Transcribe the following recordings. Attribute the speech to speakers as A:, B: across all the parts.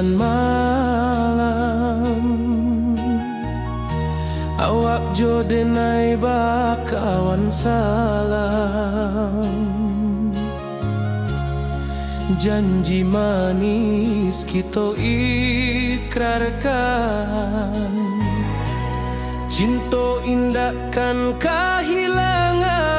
A: dan malam. Awak jo denai bakawan salam. Janji manis kita ikrarkan, cinta indahkan kehilangan.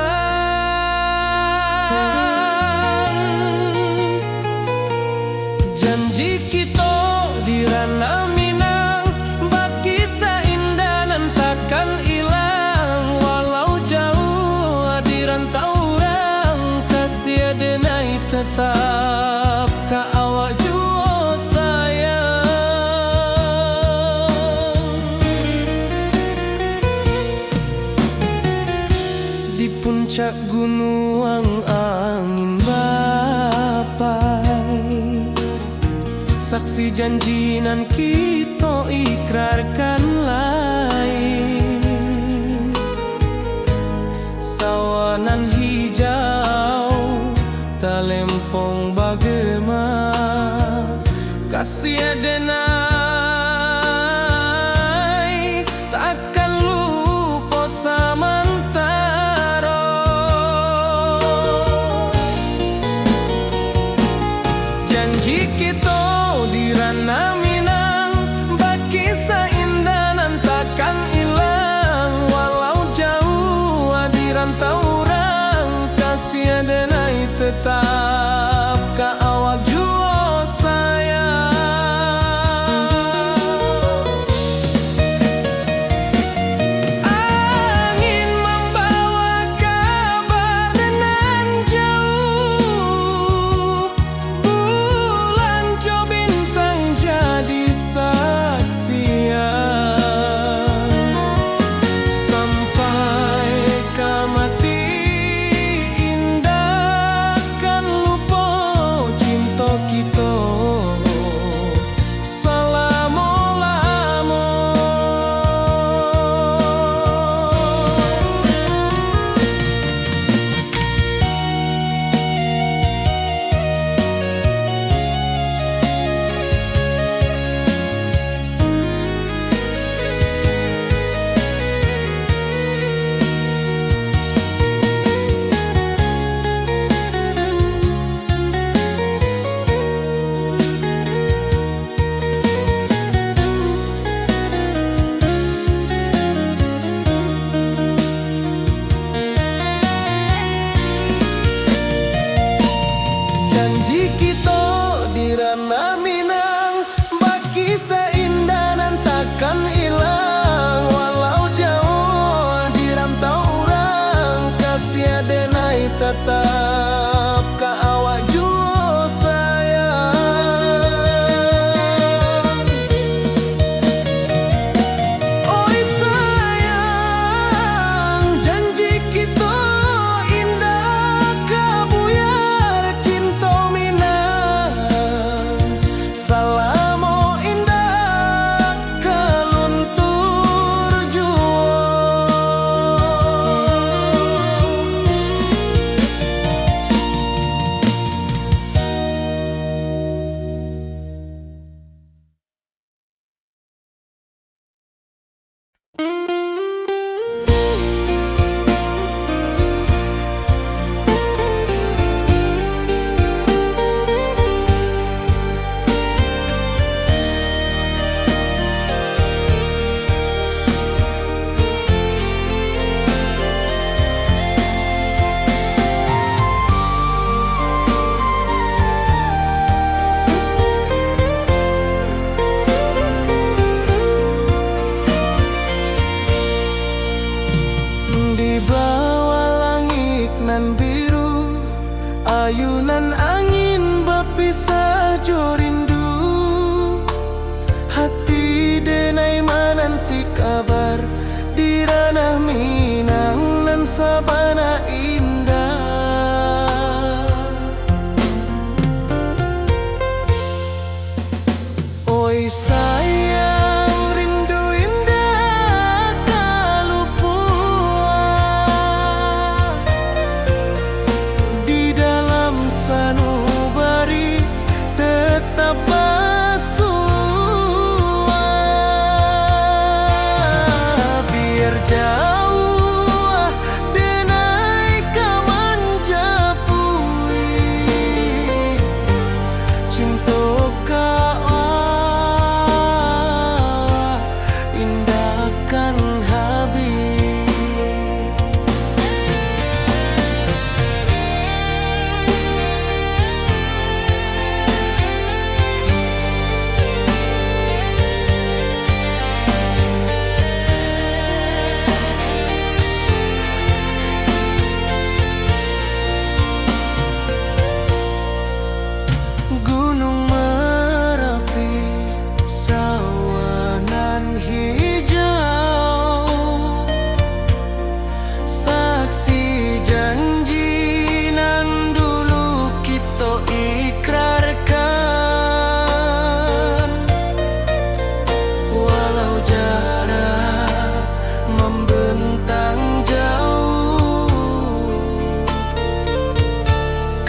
A: Janji kita di ranah Minang, bagi seindah nan takkan hilang. Walau jauh di rantau orang, kasih denai tetap ka awak jua sayang. Di puncak gunung angin bapai, saksi janji nan kita ikrarkan lain. Sawanan hijau talempong bagema, kasih denai takkan lupa samantara. Janji kita di ranah Minang, bagi seindah nan takkan hilang. Walau jauh di rantau orang, kasih denai tetap ka awak jua sayang. Angin membawa kabar nan jauh, bulan jo bintang jadi saksian. Sampai ke mati indah kan lupa cinta kita selama-lama. Janji kita di ranah Minang, bagi seindah nan takkan hilang. Walau jauh di rantau orang, kasih denai tetap ka awak jua sayang. Oi sayang, janji kita indah kabuyar cinta Minang. Salamo indah keluntur jua. Di bawah langit nan biru, ayunan angin berpisah jo rindu. Hati denai menanti kabar di ranah Minang nan sabana indah. Oi sayang, rindu indah kalupua di dalam sanu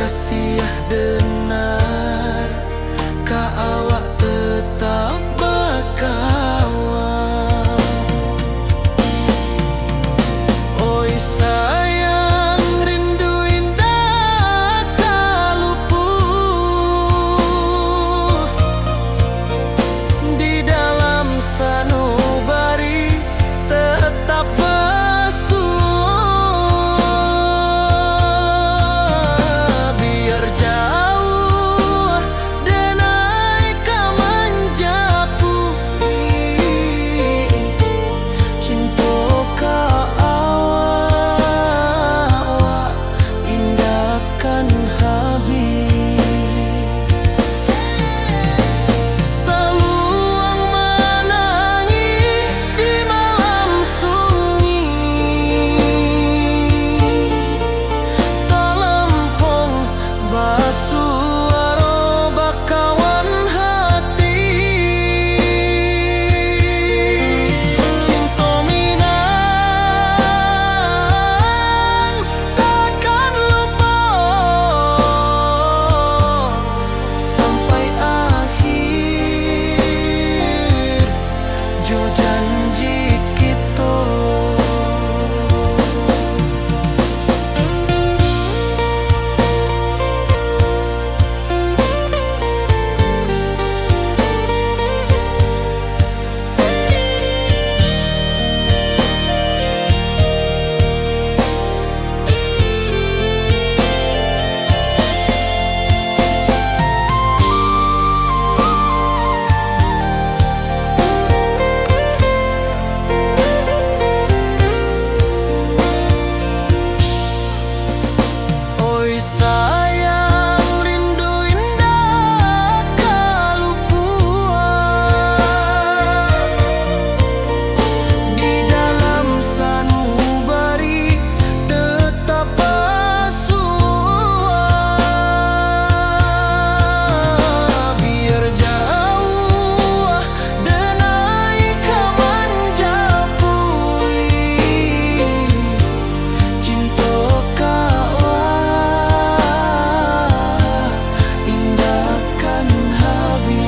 A: kasih denar, ka awak tetap bakawan. Oi sayang, rindu indah kalupuh di dalam sanubari tetap basuh. Biar jauh denai ka menjapui, cinta ka awak indahkan habis. Saluang menangi di malam sunyi, talempong basuh aro bakawan hati. Cinta minang takkan lupa sampai akhir jo janji kita. Oi sayang, rindu indah kalupuan di dalam sanubari tetap basuh. Biar jauh denai ka menjapui, cinta ka awak indahkan habis.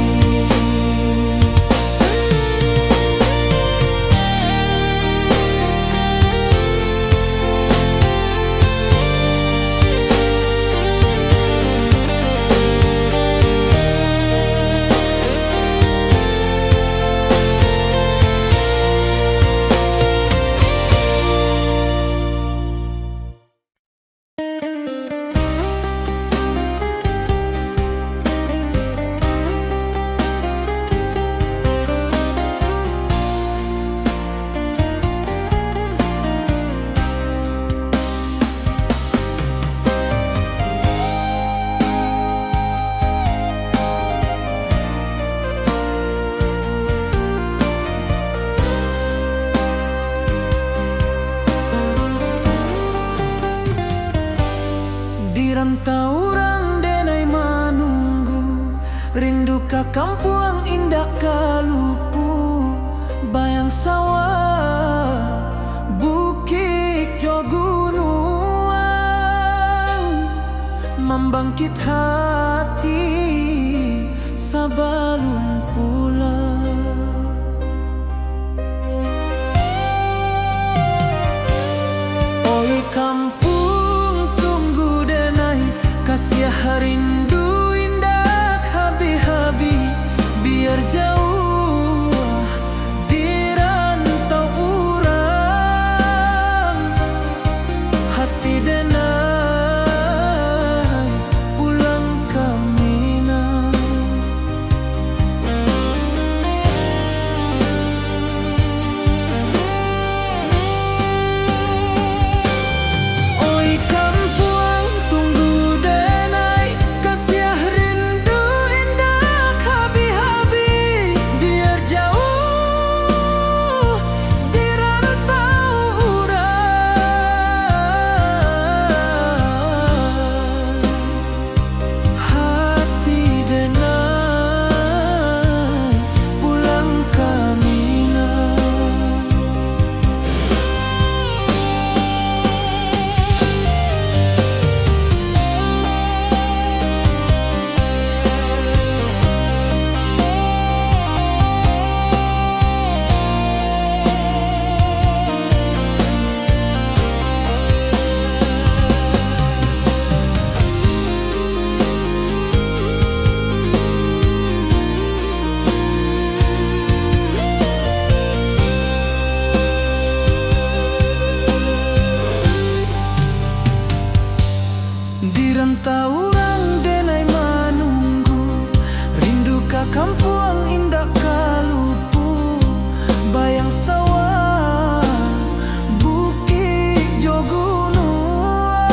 A: Di rantau orang denai menunggu, rindu ka kampung indah kalupu, bayang sawah bukit jo gunung, membangkit hati sebelum pulang. Oi kampung tunggu denai, kasih rindu indah habi-habi. Biar jauh di rantau urang, hati denai pulang ke Minang. Di rantau orang denai manunggu, rindu ka kampung indah kalupu, bayang sawah bukit jo gunung,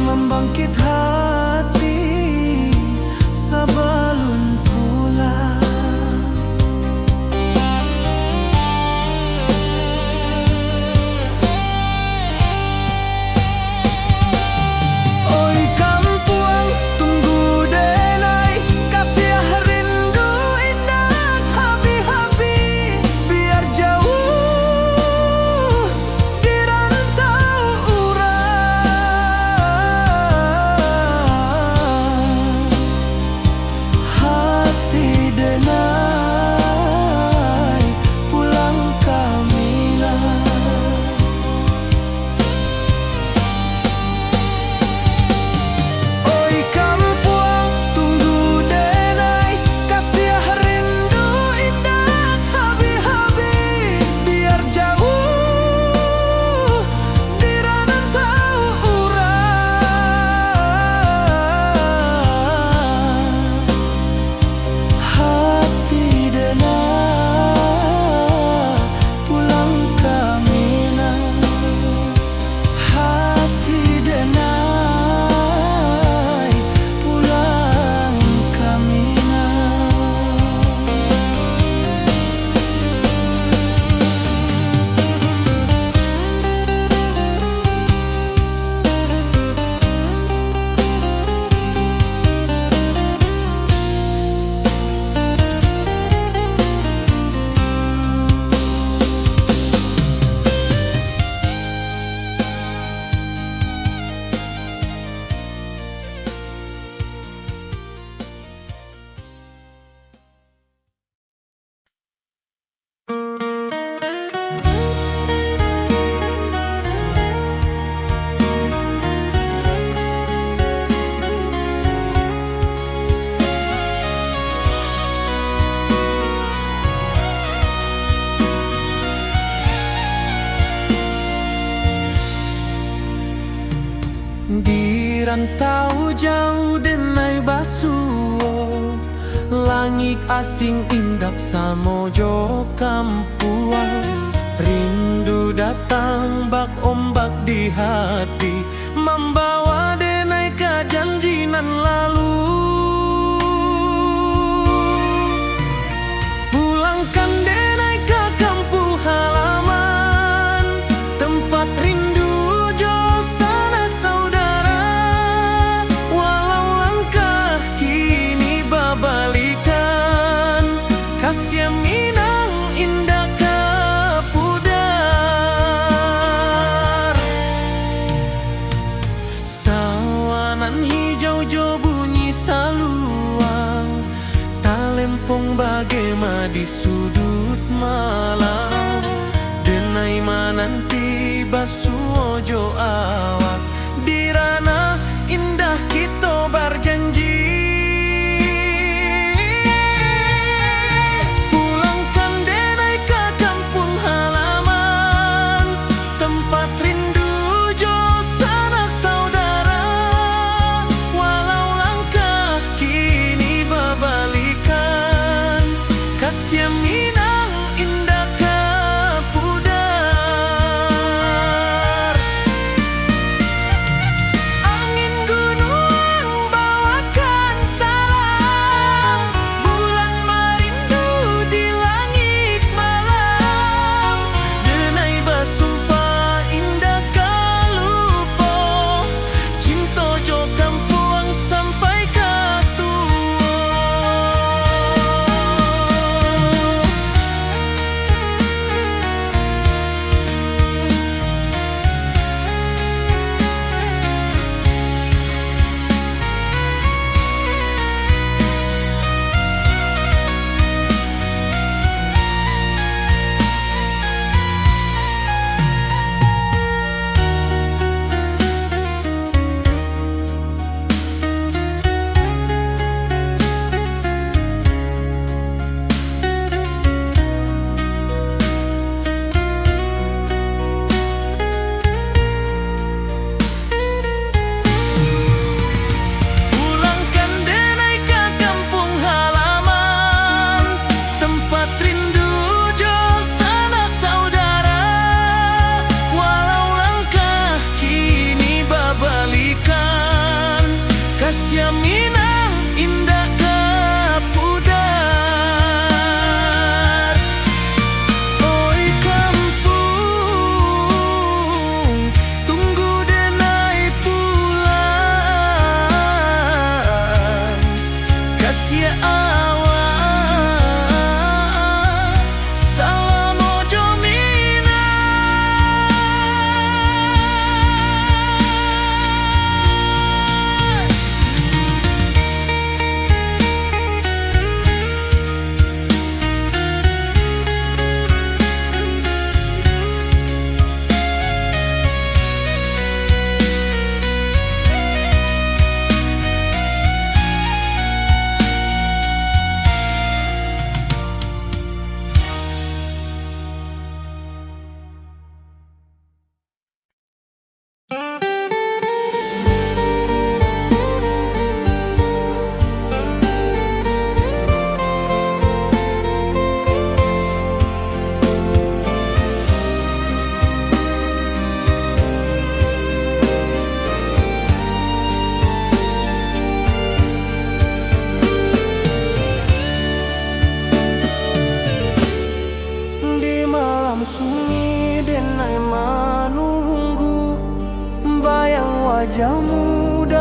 A: membangkit hati sabalun pulang. Oi kampung tunggu denai, kasih rindu indah habi-habi, biar jauh di rantau urang. Hati denai pulang kamilah. Oi kampung tunggu denai, kasih rindu indah habi-habi, biar jauh di rantau urang. Hati denai pulang kamilah. Hati denai pulang kamilah. Di rantau jauh denai basuo, langit asing indak samojo kampuan. Rindu datang bak ombak di hati, membawa denai ke janjinan lalu. Pulangkan denai ke kampung halaman, tempat rindu jo sanak saudara. Walau langkah kini babalikan, kasih Minang indah ke pudar. Sawanan hijau jo bunyi saluang, talempong bagema di sudut malam. Denai mananti basuo jo awak, di ranah indah kita berjanji. Pulangkan denai ke kampung halaman, tempat rindu jo sanak saudara. Walau langkah kini babalikan, kasih Minang indah ke pudar.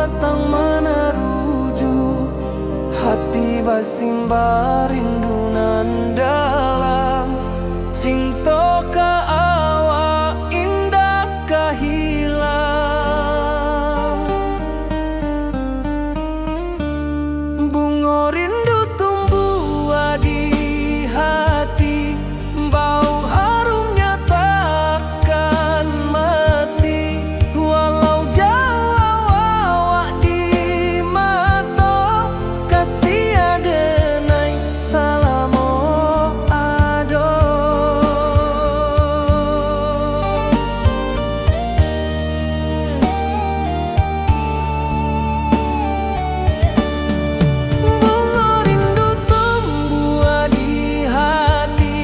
A: datang meneruju, hati basimba rindu nan dalam. Cinta ka awak indah ka hilang. Bunga rindu tumbuh di hati, bau harumnya takkan mati. Walau jauh awak di mata, kasih adenai salamo ado. Bunga rindu tumbuh di hati,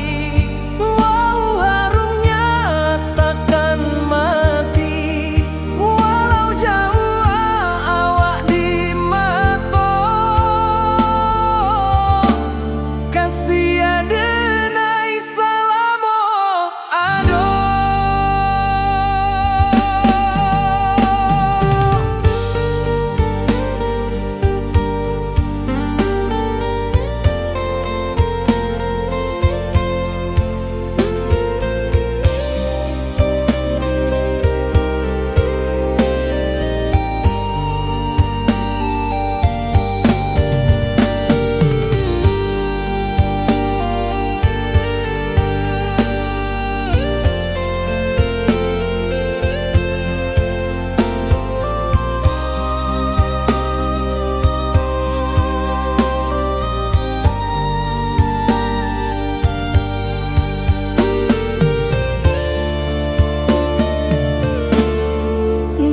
A: bau harumnya takkan mati. Walau jauh awak di mata, kasih adenai salamo ado.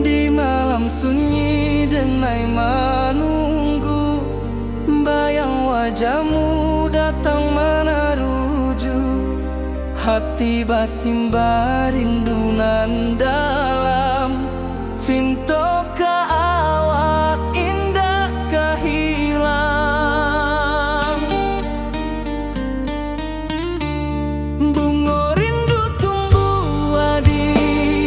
A: Di malam sunyi denai menunggu, bayang wajahmu datang meneruju, hati basimba rindu nan dalam. Cinta ka awak indah ka hilang. Bunga rindu tumbuh di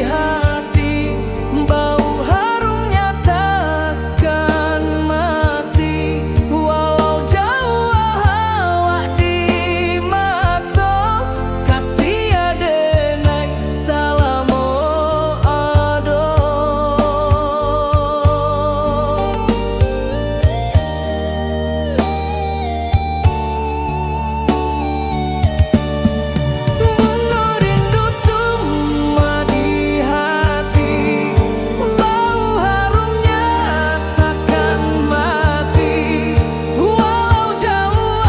A: hati, bau harumnya takkan mati. Walau jauh awak di mata, kasih adenai salamo ado. Bunga rindu tumbuh di hati, bau harumnya takkan mati. Walau jauh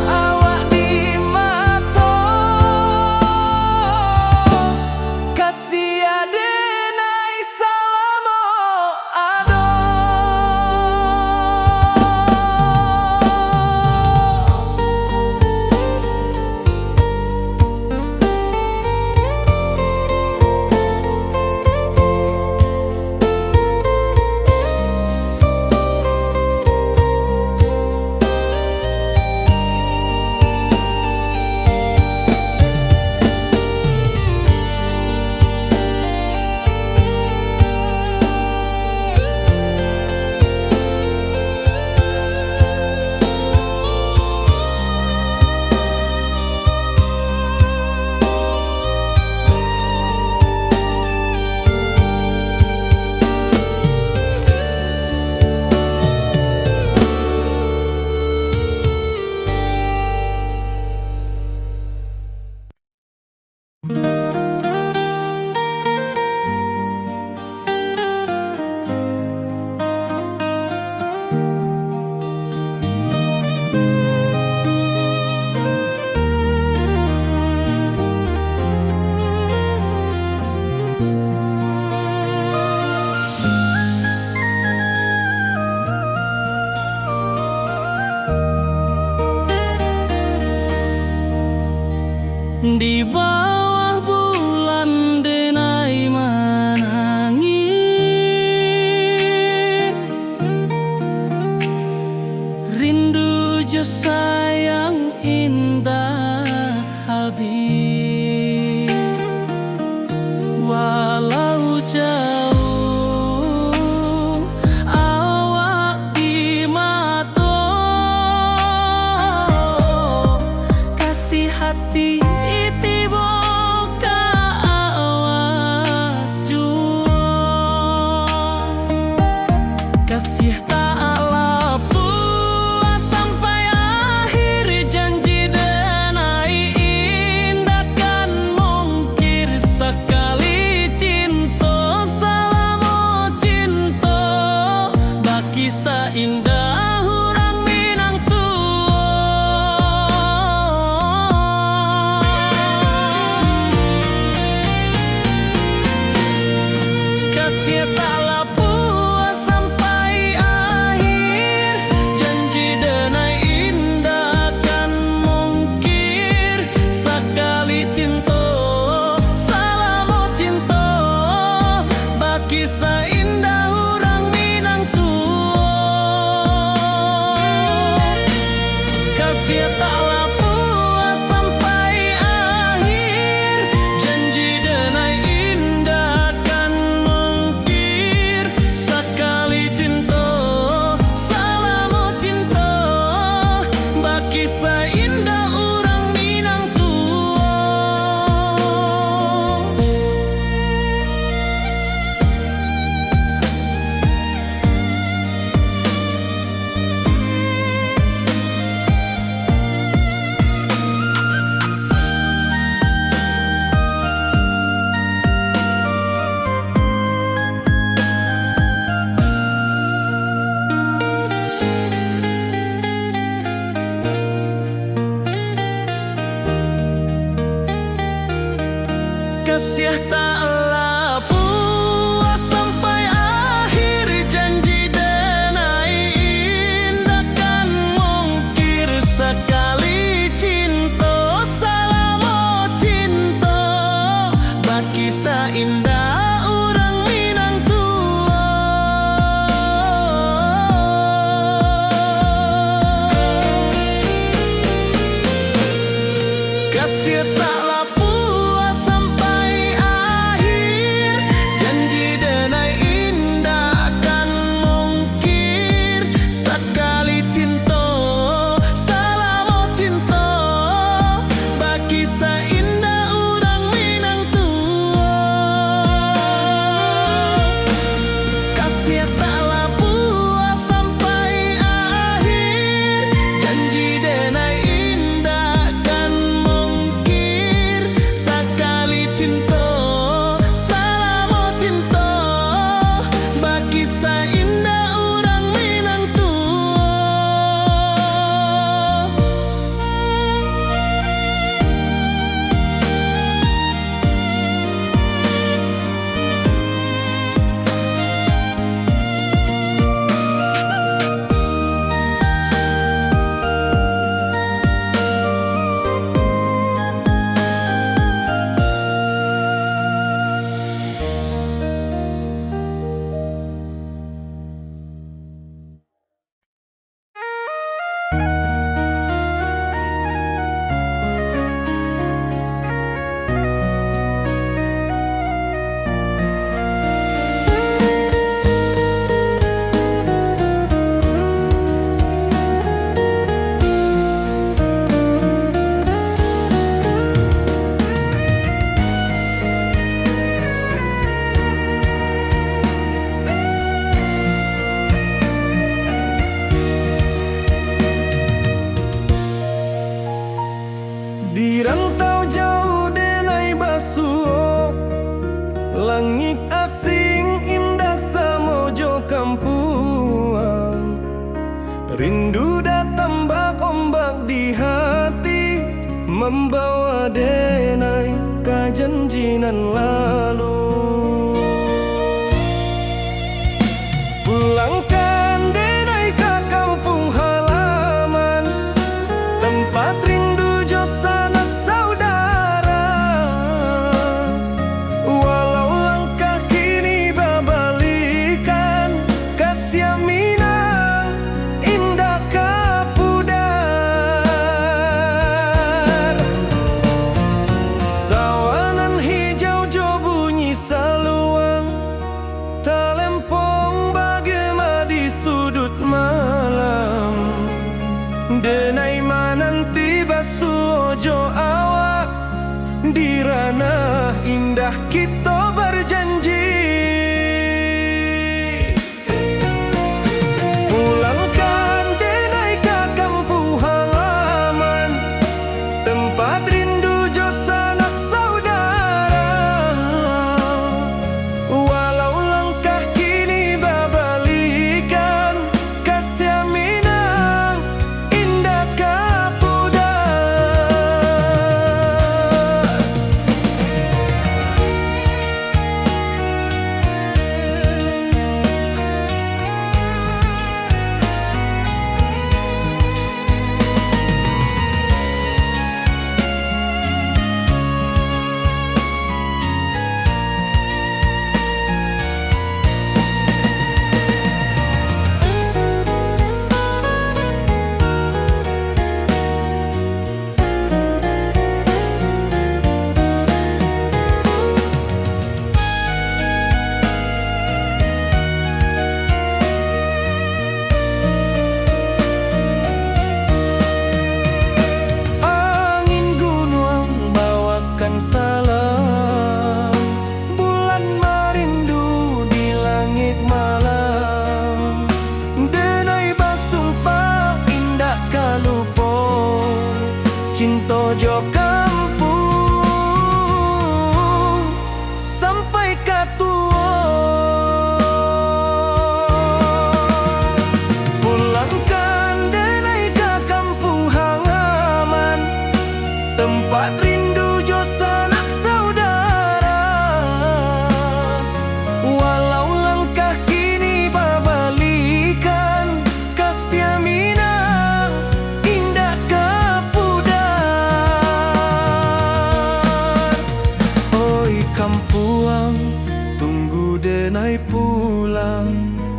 A: awak di mata, kasih adenai salamo ado. Di bawah bulan denai menangis, rindu jo sayang indah habis. Walau jauh kasih tak puas sampai akhir, janji denai indah kan mungkir sekali cinta, salamu cinta baki seindah urang Minang tua. Kasih tak puas sampai akhir, janji denai indah kan mungkir sekali cinta, salamu cinta baki seindah urang Minang tua. Kasih tak puas sampai akhir, janji denai indah kan mungkir sekali cinta, salamu cinta baki seindah urang Minang tua. Kasih tak puas sampai akhir, janji denai indah kan mungkir sekali cinta, salamu cinta baki seindah urang Minang tua. Kasih tak puas sampai akhir, janji denai indah kan mungkir sekali cinta, salamu cinta baki seindah urang Minang tua. Kasih tak puas sampai akhir, janji denai indah kan mungkir sekali cinta, salamu cinta baki seindah urang Minang tua. Di rantau jauh denai basuh, langit asing indah samojo kampuang. Rindu datang bak ombak di hati, membawa denai ke janjinan lalu. Pulangkan denai ke kampung halaman, tempat rindu jo sanak saudara. Walau langkah kini babalikan, kasih Minang indah kapudar. Sawanan hijau jo bunyi saluang, talempong bagaimana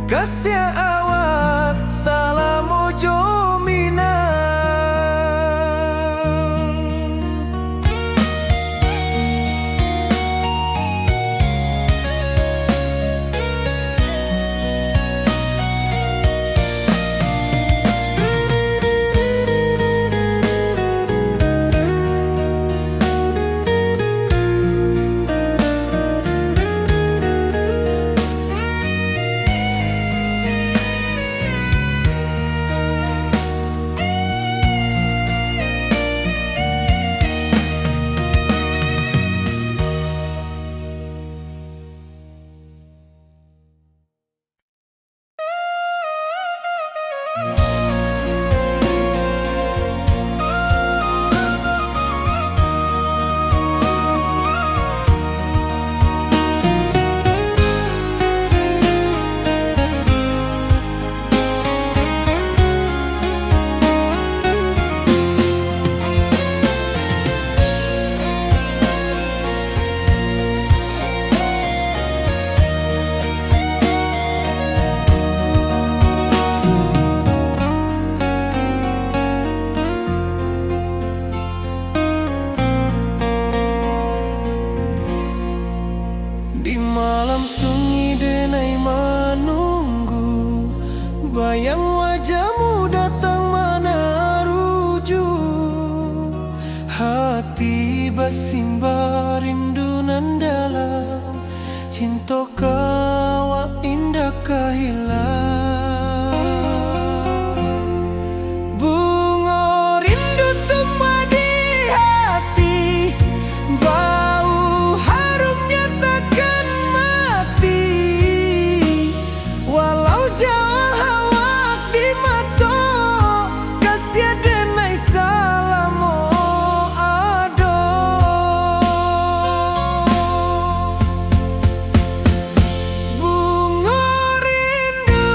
A: kasih awak salam ojo minang. Di malam sunyi denai menunggu, bayang wajahmu datang mana rujuk. Hati bersimbar rindu nan dalam, cinta kawa indah kehilang. Bunga rindu tumbuh di hati, bau harumnya takkan mati. Walau jauh awak di mata, kasih denai salam ado. Bunga rindu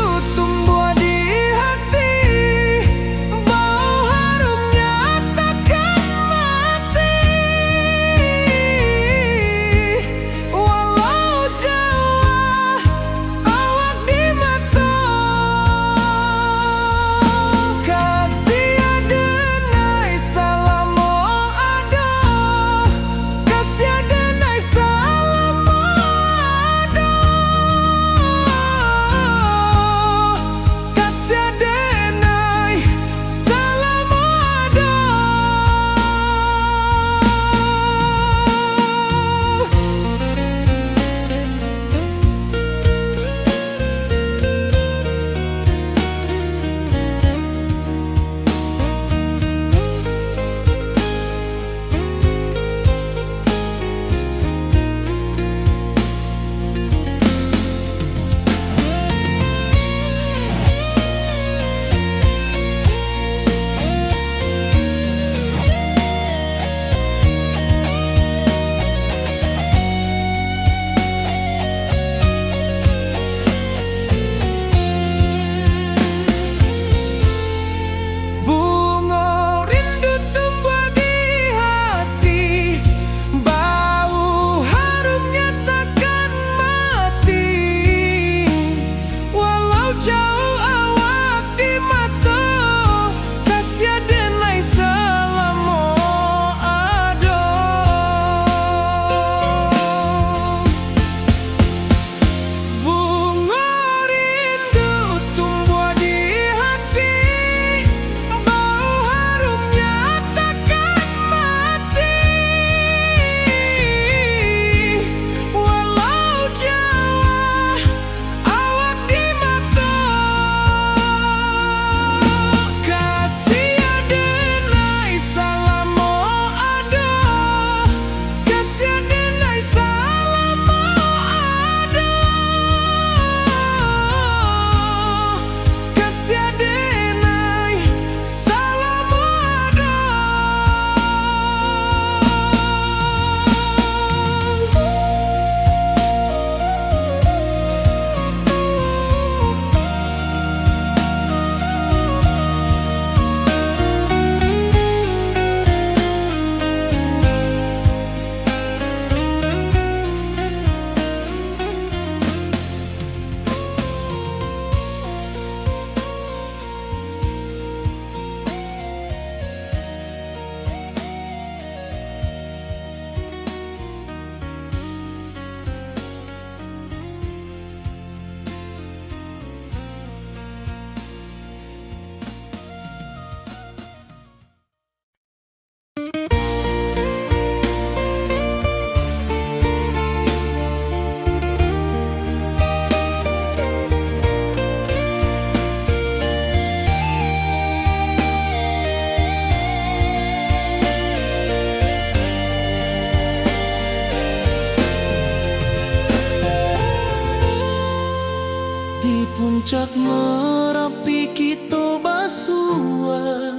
A: Merapi kita basua,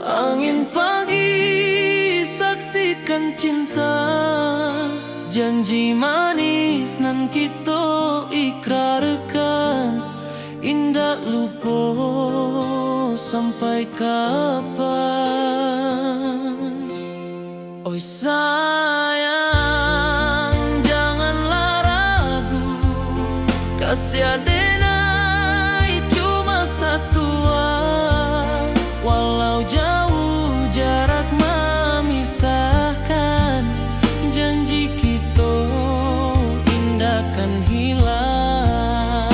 A: angin pagi saksikan cinta. Janji manis nan kita ikrarkan, indah lupa sampai kapan. Oi sayang, janganlah ragu, kasih adenai cuma satu. Walau jauh jarak memisahkan, janji kita indah kan hilang.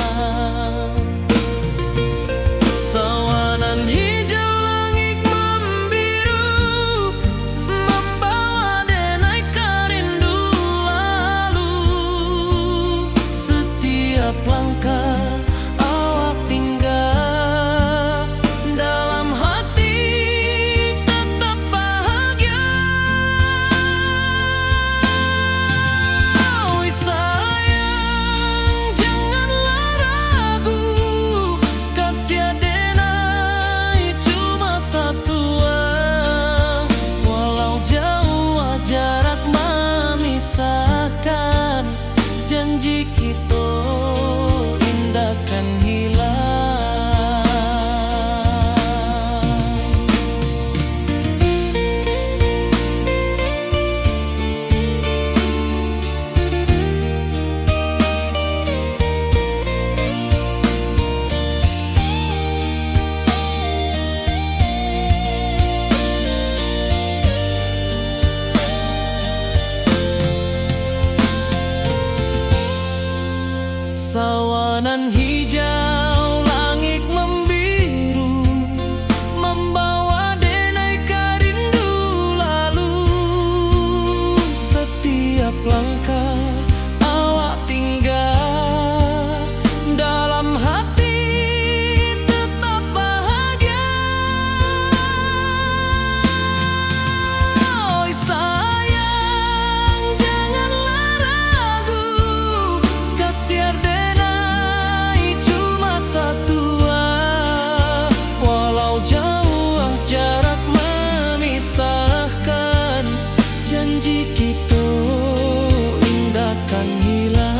A: Sawanan hijau langit membiru, membawa denai kerindu lalu. Setiap langkah awak tinggal, dalam hati tetap bahagia. Oi sayang, janganlah ragu, kasih adenai cuma satu. Walau jauh jarak memisahkan, janji kita indah kan hilang. Sawanan hijau langit membiru, membawa denai kerindu lalu. Setiap langkah awak tinggal, dalam hati tetap bahagia. Oi sayang, janganlah ragu, kasih adenai cuma satu. Walau jauh jarak memisahkan, janji kita indah kan hilang.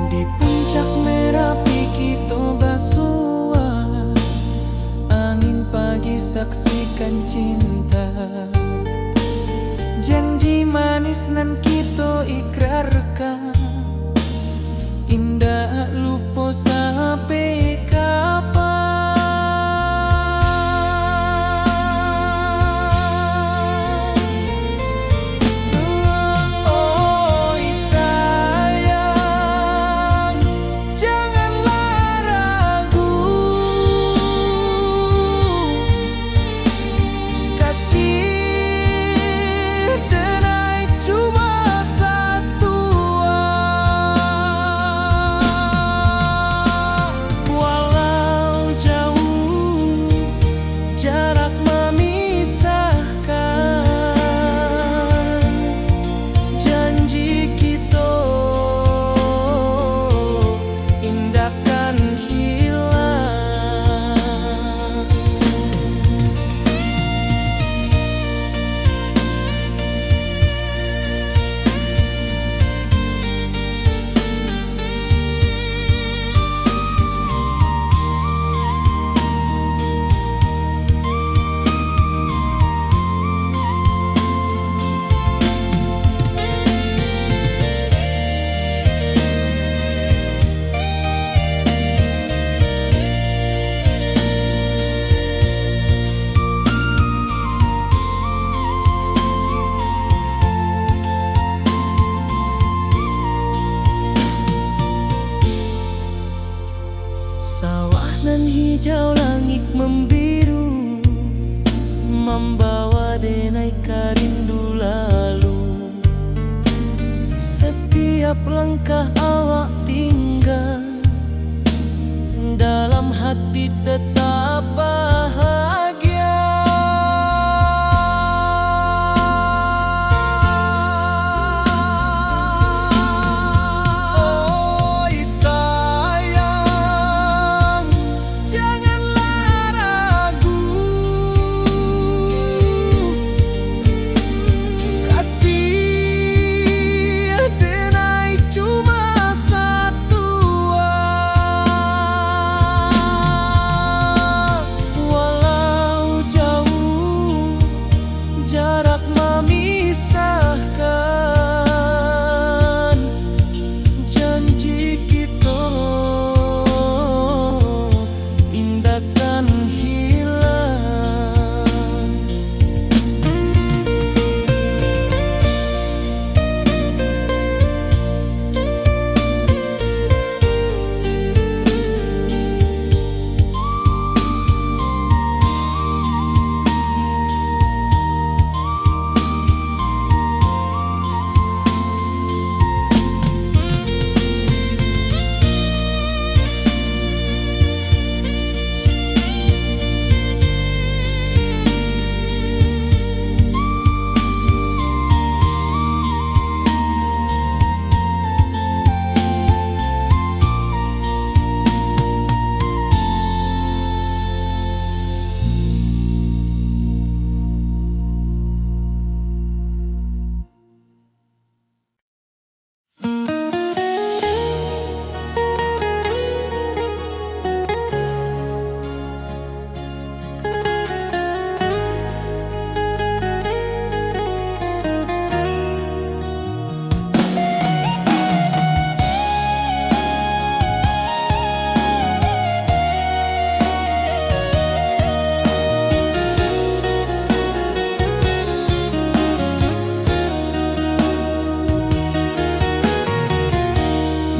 A: Di puncak Merapi kita basua, angin pagi saksikan cinta. Janji manis nan kita ikrarkan, indah lupa sampai kapan. Oi sayang, janganlah ragu, kasih denai cuma Sawah nan hijau, langit membiru, membawa denai rindu lalu. Setiap langkah awak tinggal, dalam hati tetap bahagia. Oi sayang, janganlah ragu, kasih denai cuma satu. Walau jauh jarak memisahkan, janji kita indahkan hilang.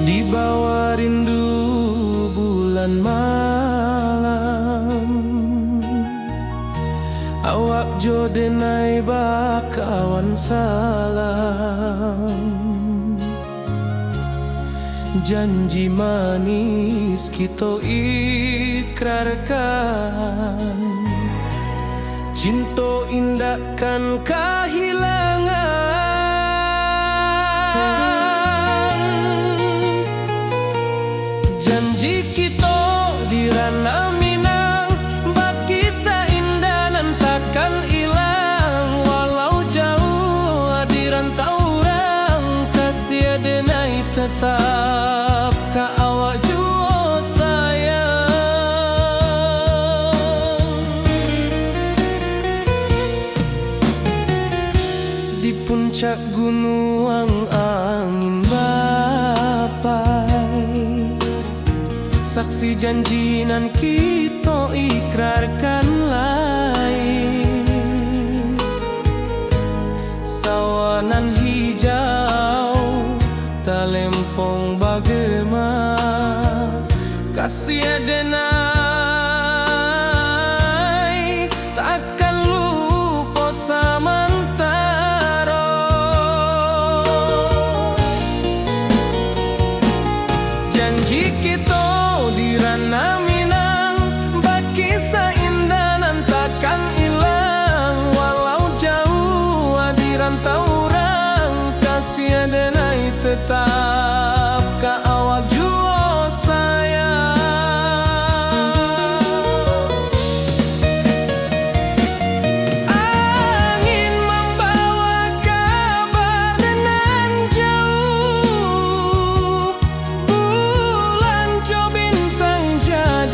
A: Di bawah rindu bulan malam, awak jo denai bakawan salam. Janji manis kita ikrarkan, cinta indahkan kehilangan. Janji kita di ranah Minang, bakisah indah nan takkan hilang. Walau jauh di rantau orang, kasih denai tetap ka awak jua sayang. Di puncak gunung angin bapai, saksi janji nan kita ikrarkan lain. Sawanan hijau talempong bagema, kasih denai takkan lupa samantara. Janji kita di ranah Minang, bakisah indah nan takkan hilang. Walau jauh di rantau orang, kasih denai tetap ka awak jua sayang. Angin membawa kabar nan jauh, bulan jo bintang jadi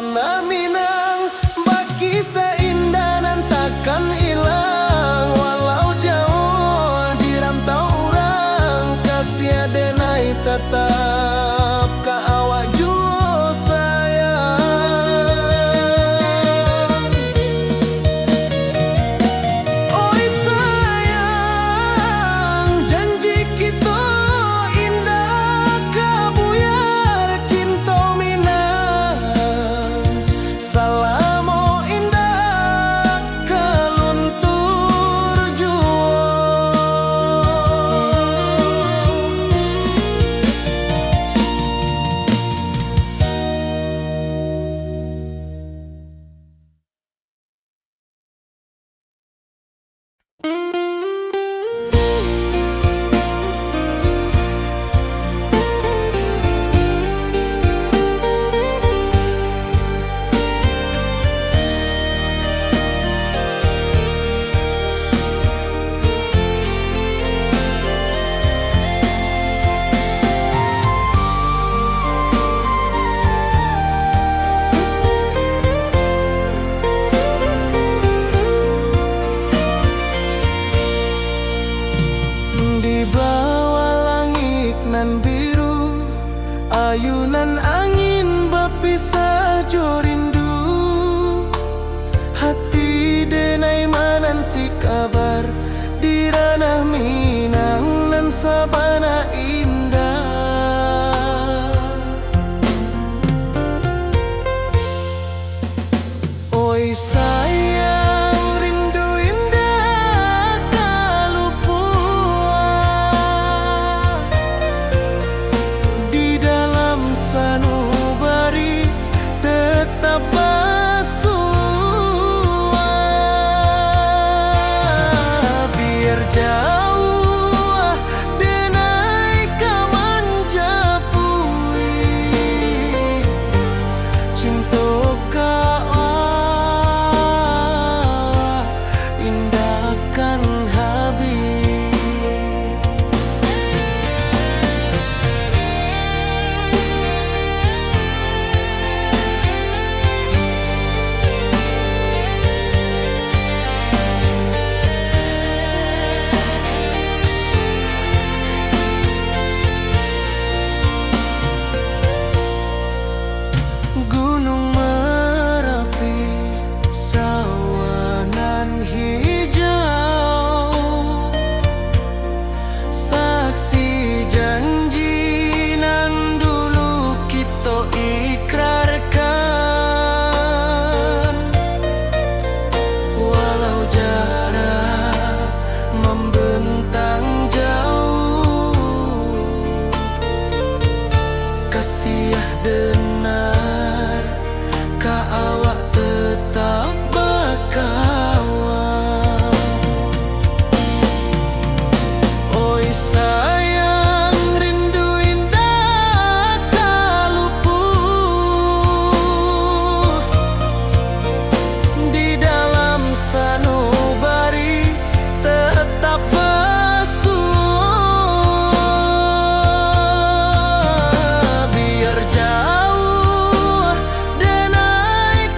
A: tanah Minang, baki seindah nan takkan hilang. Walau jauh di rantau urang, kasih denai tetap ka awak jua sayang. Oi sayang, janji kita indah kabuyar cinta Minang. Salamo indah kaluntur jua. Di bawah langit nan biru, ayunan angin berpisah jo rindu. Hati denai menanti kabar di ranah Minang nan sabana indah. Oi sayang, rindu indah kalupua di dalam sanubari tetap bersua. Biar jauh denai kaman japui, cinta indahkan habis. Gunung Merapi, sawanan hijau, saksi janji nan dulu kita ikrarkan. Walau jarak membentang jauh, kasih denar ka awak tetap berkawan. Oi sayang, rindu indah kaluput di dalam sanubari tetap bersua. Biar jauh denai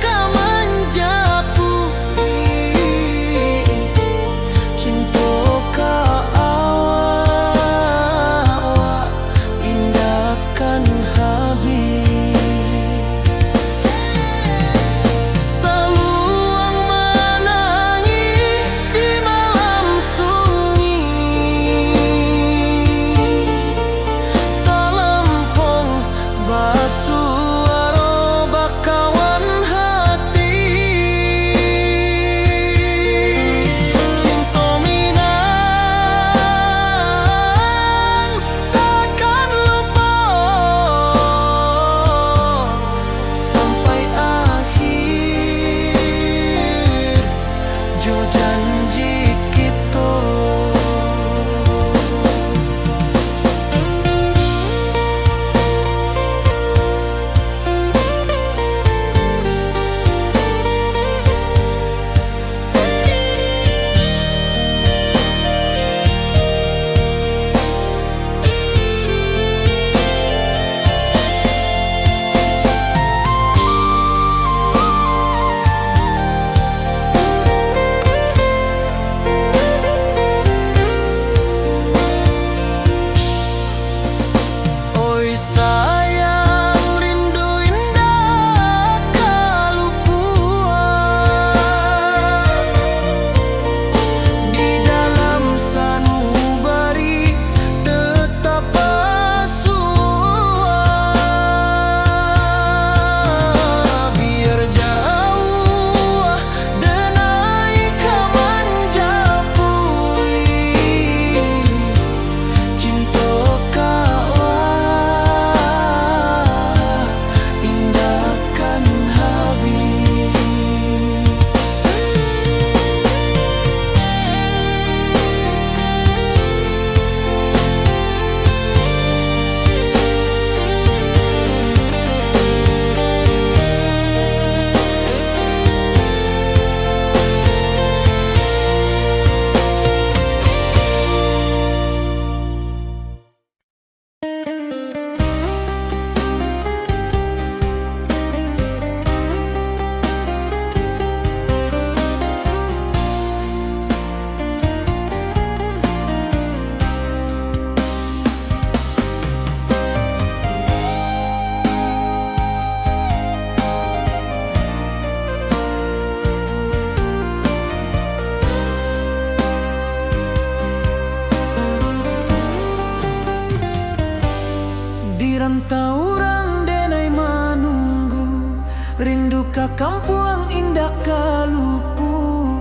A: ka kampung indah kalupu,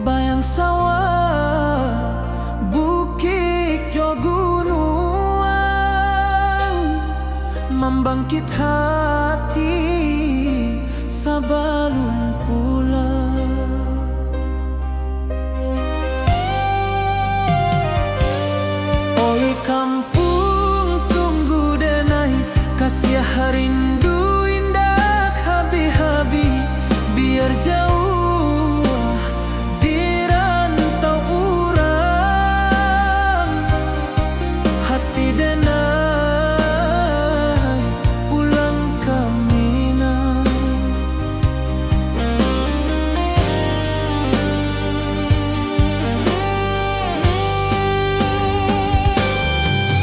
A: bayang sawah, bukit jo gunung, membangkit hati sebelum pulang. Oi kampung tunggu denai, kasih rindu indah habi-habi, biar jauh di rantau urang, hati denai pulang ke Minang.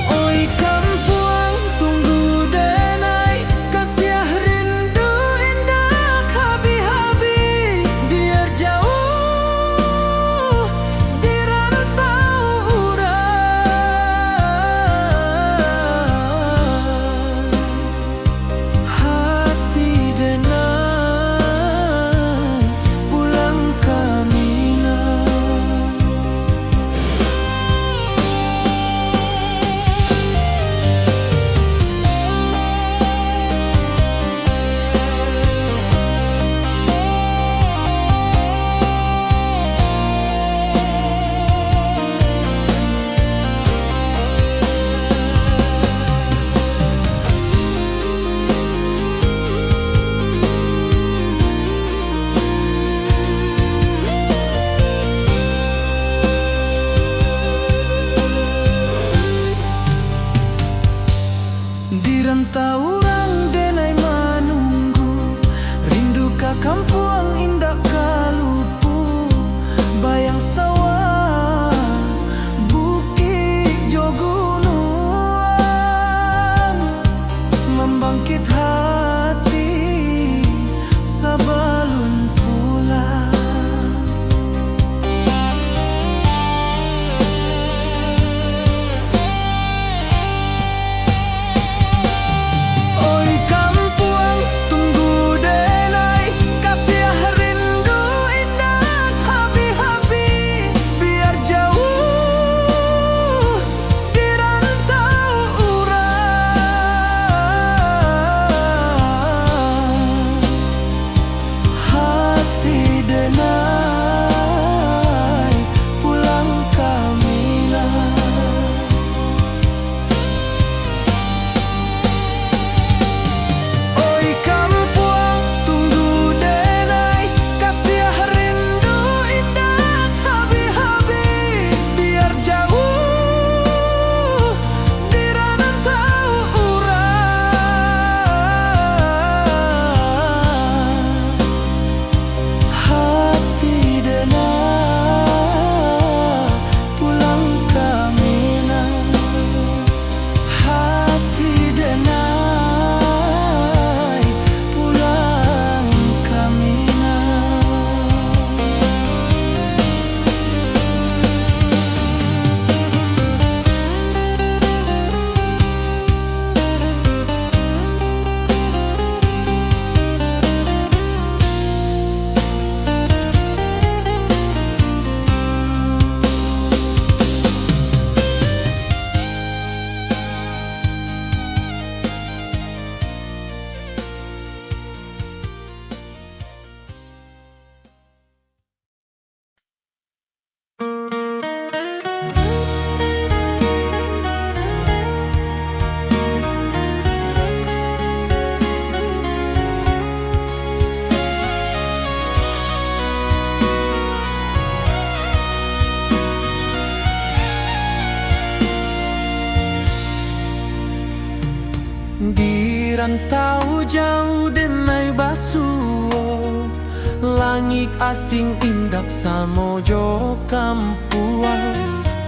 A: Oi kampung tunggu denai, kasih rindu indah habi-habi, biar jauh di rantau urang, hati denai pulang ke Minang. Di rantau urang denai menunggu, rindu ka kampung indah kalupu, bayang sawah, bukit jo gunung, membangkit hati sebelum pulang. Oi kampung tunggu denai, kasih rindu indah habi-habi, biar jauh di rantau urang, hati denai pulang ke Minang. Oi kampung tunggu denai, kasih rindu indah habi-habi, biar jauh di rantau urang, hati denai pulang ke Minang, hati denai pulang ke Minang. Di rantau jauh denai basuo, langit asing indak samojo kampuan,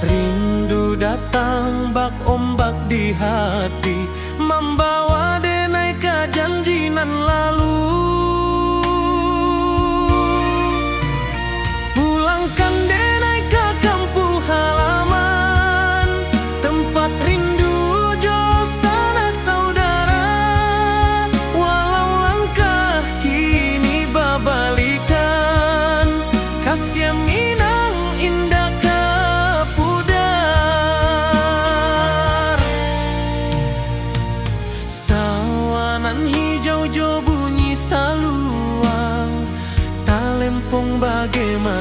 A: rindu datang bak ombak di hati, membawa denai ke janjinan lalu. Pulangkan denai ke kampung halaman, tempat rindu jo sanak saudara, walau langkah kini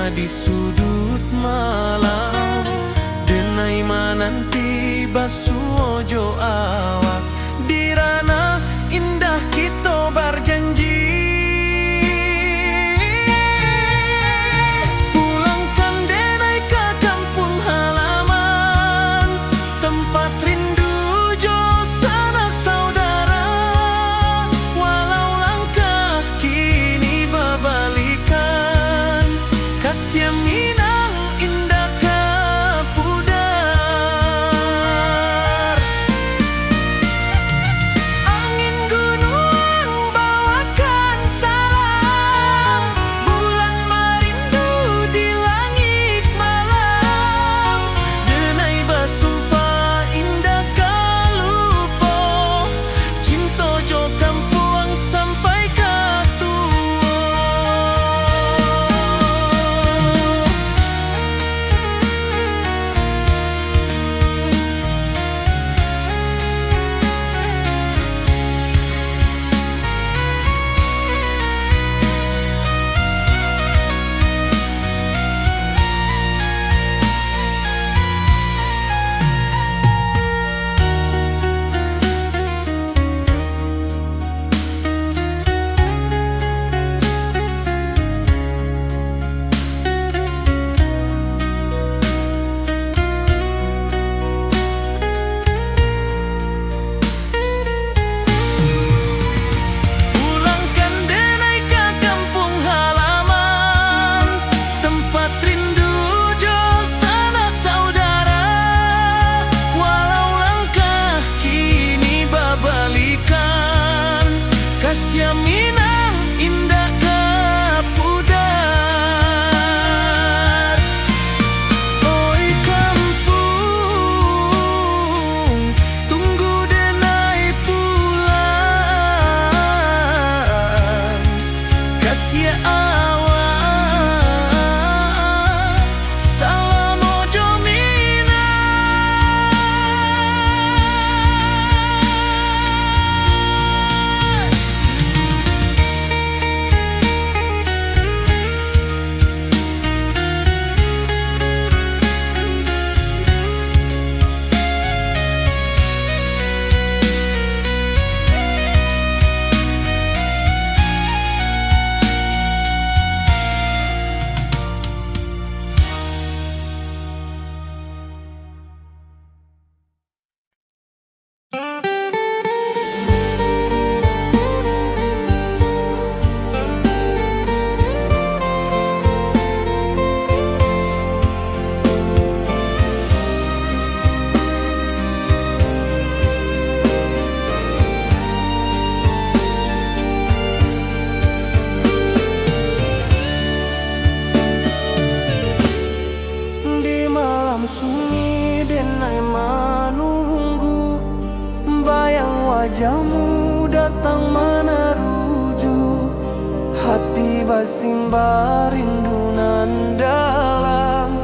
A: di sudut malam, denai mananti basuojo awak di ranah indah kita berjanji. Pulangkan denai ke kampung halaman, tempat rindu jo sanak saudara. Walau langkah kini berbalikan, kasih Minang indah ke pudar. Angin gunung bawakan salam, bulan merindu di langit malam. Denai basumpah indah kalupo, cinta jo kampung sampai ke tua. Pulangkan denai ke kampung halaman, tempat rindu jo sanak saudara. Walau langkah kini berbalikan, kasih Minang indah ke pudar. Oi kampung, tunggu denai pulang, kasih awak salam ojo Minang. Di malam sunyi denai menunggu, bayang wajahmu datang meneruju. Hati basimba rindu nan dalam,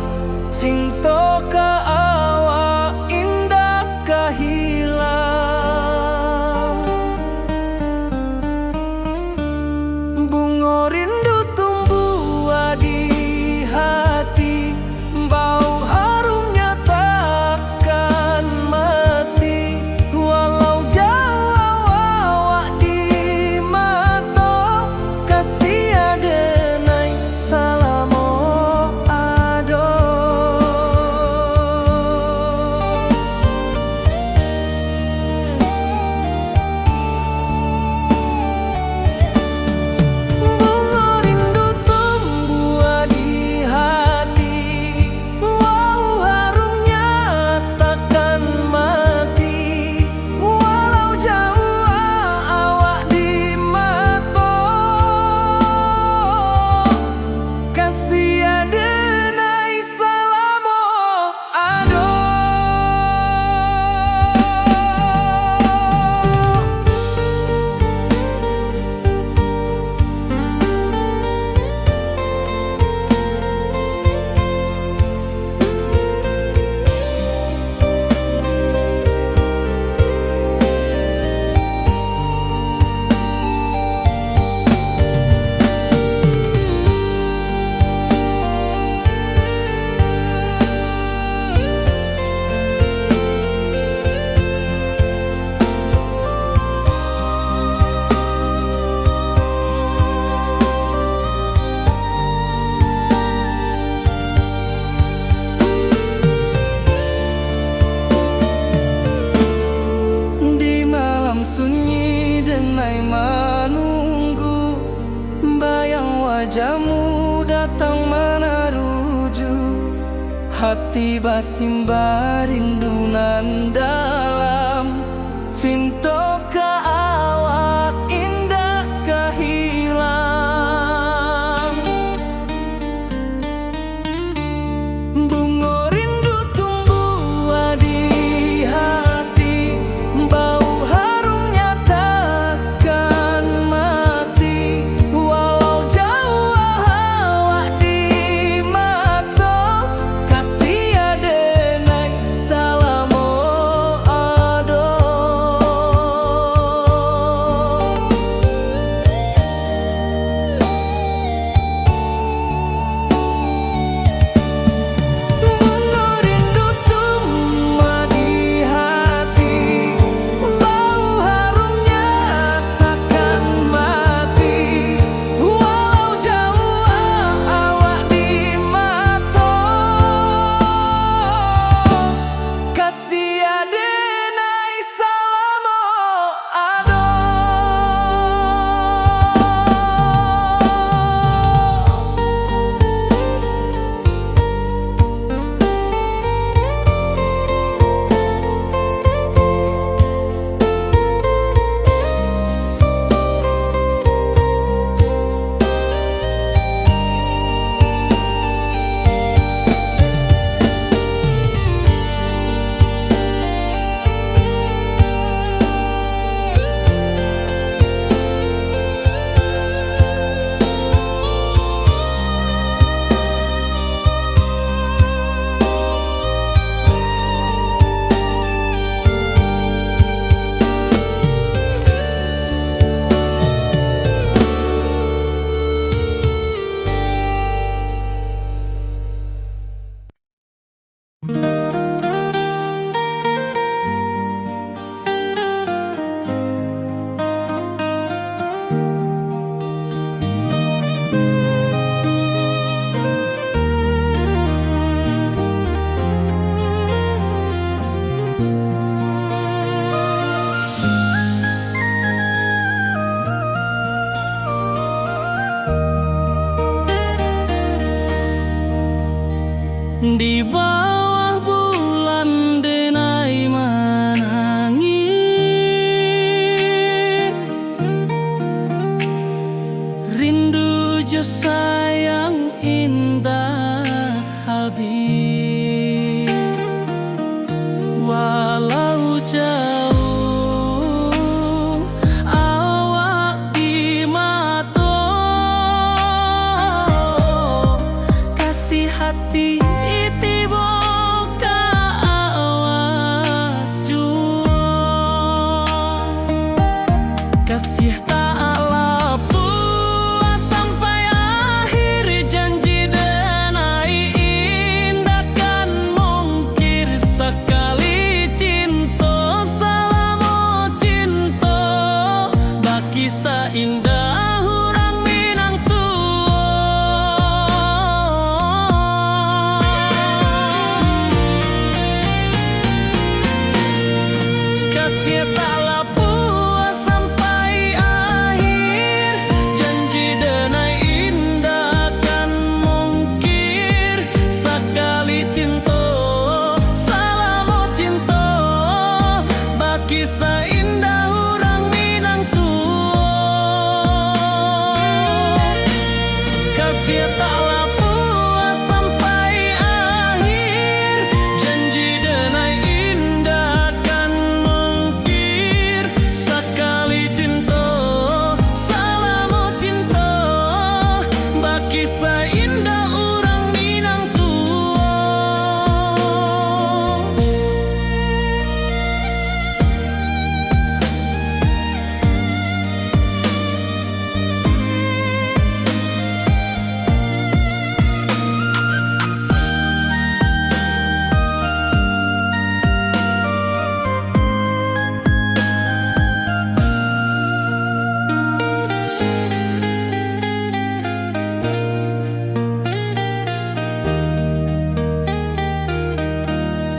A: cinta ke awak indah kehilang. Bunga rindu tumbuh di hati, bau harumnya takkan mati. Walau jauh awak di mata, kasih denai salam wajahmu datang meneruju, hati basimba rindunan dalam cinta ka awak indah kahilang. Bunga rindu tumbuh di hati, bau harumnya takkan mati. Walau jauh awak di mata, kasih adenai salamo ado. Bunga rindu tumbuh di hati, bau harumnya takkan mati. Walau jauh awak di mata, kasih adenai salamo ado. Di bawah bulan denai menangis, rindu jo sayang indah habis. Walau jauh awak di mata, kasih hati tiba ka awak jua. Kasih tak lepas sampai akhir, janji denai indah kan mungkir. Sekali cinta salamo cinta, baki seindah hurang Minang kasih tak lepas sampai akhir, janji denai indah kan mungkir. Sekali cinta salamo cinta, baki seindah hurang Minang kasih tak lepas sampai akhir, janji denai indah kan mungkir. Sekali cinta salamo cinta, baki seindah urang Minang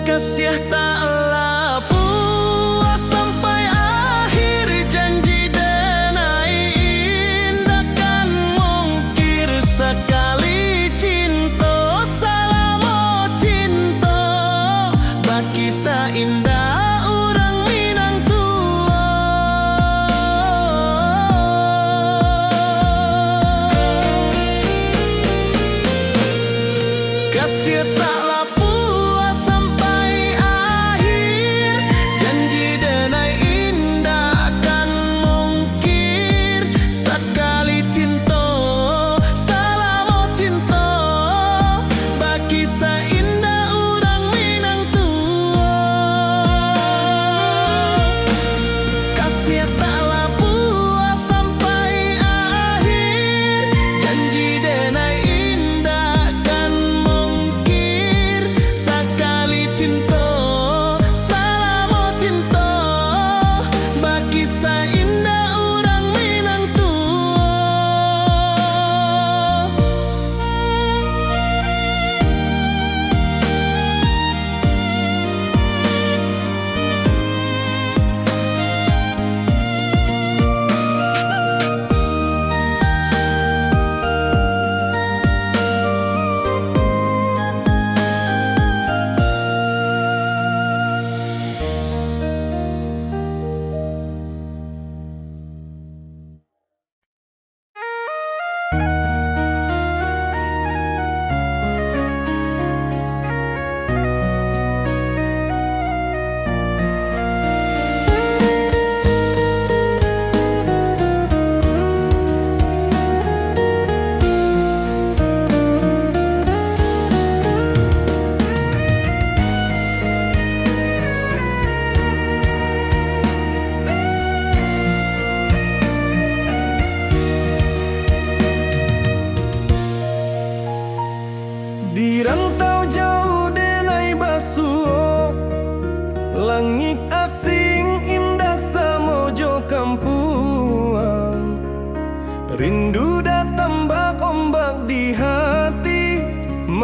A: kasih tak lepas sampai akhir, janji denai indah kan mungkir.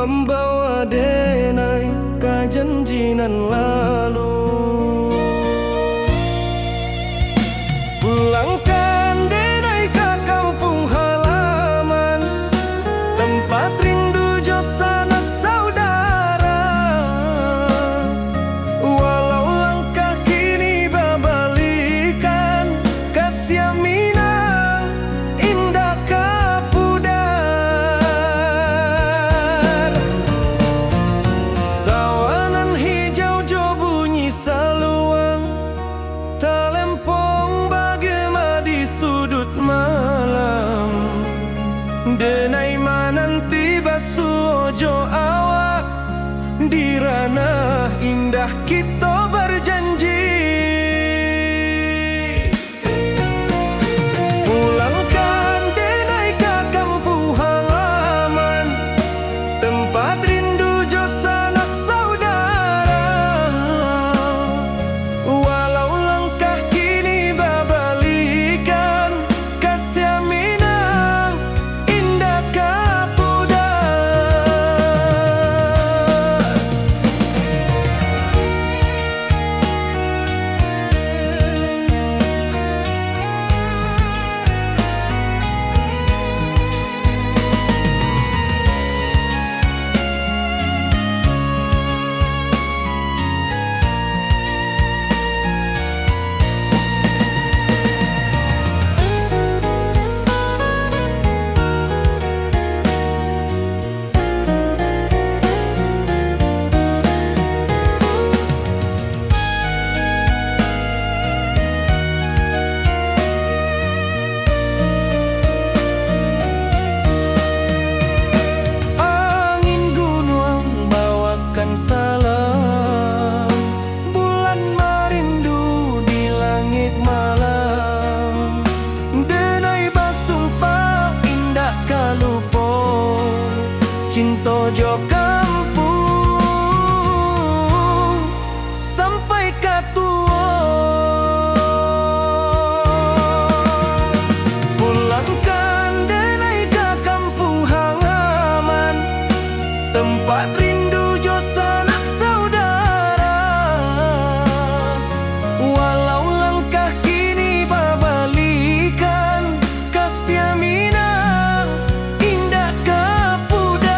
A: membawa denai ke janjinan lalu. Pulangkan denai ke kampung halaman, tempat rindu jo sanak saudara. Walau langkah kini babalikan, kasih Minang indah kapudar. Sawanan hijau jo bunyi saluang, talempong bagema di sudut malam. Denai mananti basuh jo awak, di ranah indah kita berjanji. Pulangkan denai ke kampung halaman, tempat rindu jo sanak saudara. Walau langkah kini babalikan, kasih Minang indah kapudar. Angin gunung bawakan salam, bulan merindu di langit malam. Denai basumpah indah kalupo, cinta jo kampung sampai katua. Pulangkan denai ke kampung halaman, tempat rindu jo sanak saudara. Walau langkah kini babalikan, kasih Minang indah kapudar.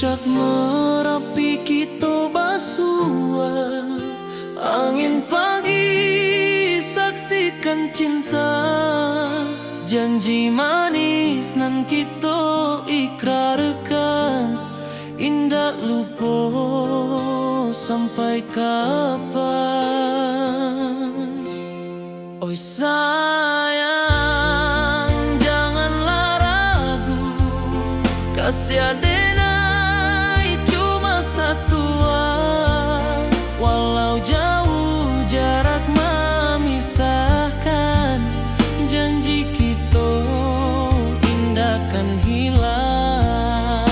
A: puncak Merapi kita basua, angin pagi saksikan cinta, janji manis nan kita ikrarkan, indah lupa sampai kapan. Oi sayang, janganlah ragu, kasih adenai cuma satu, walau jauh jarak memisahkan, janji kita indah kan hilang.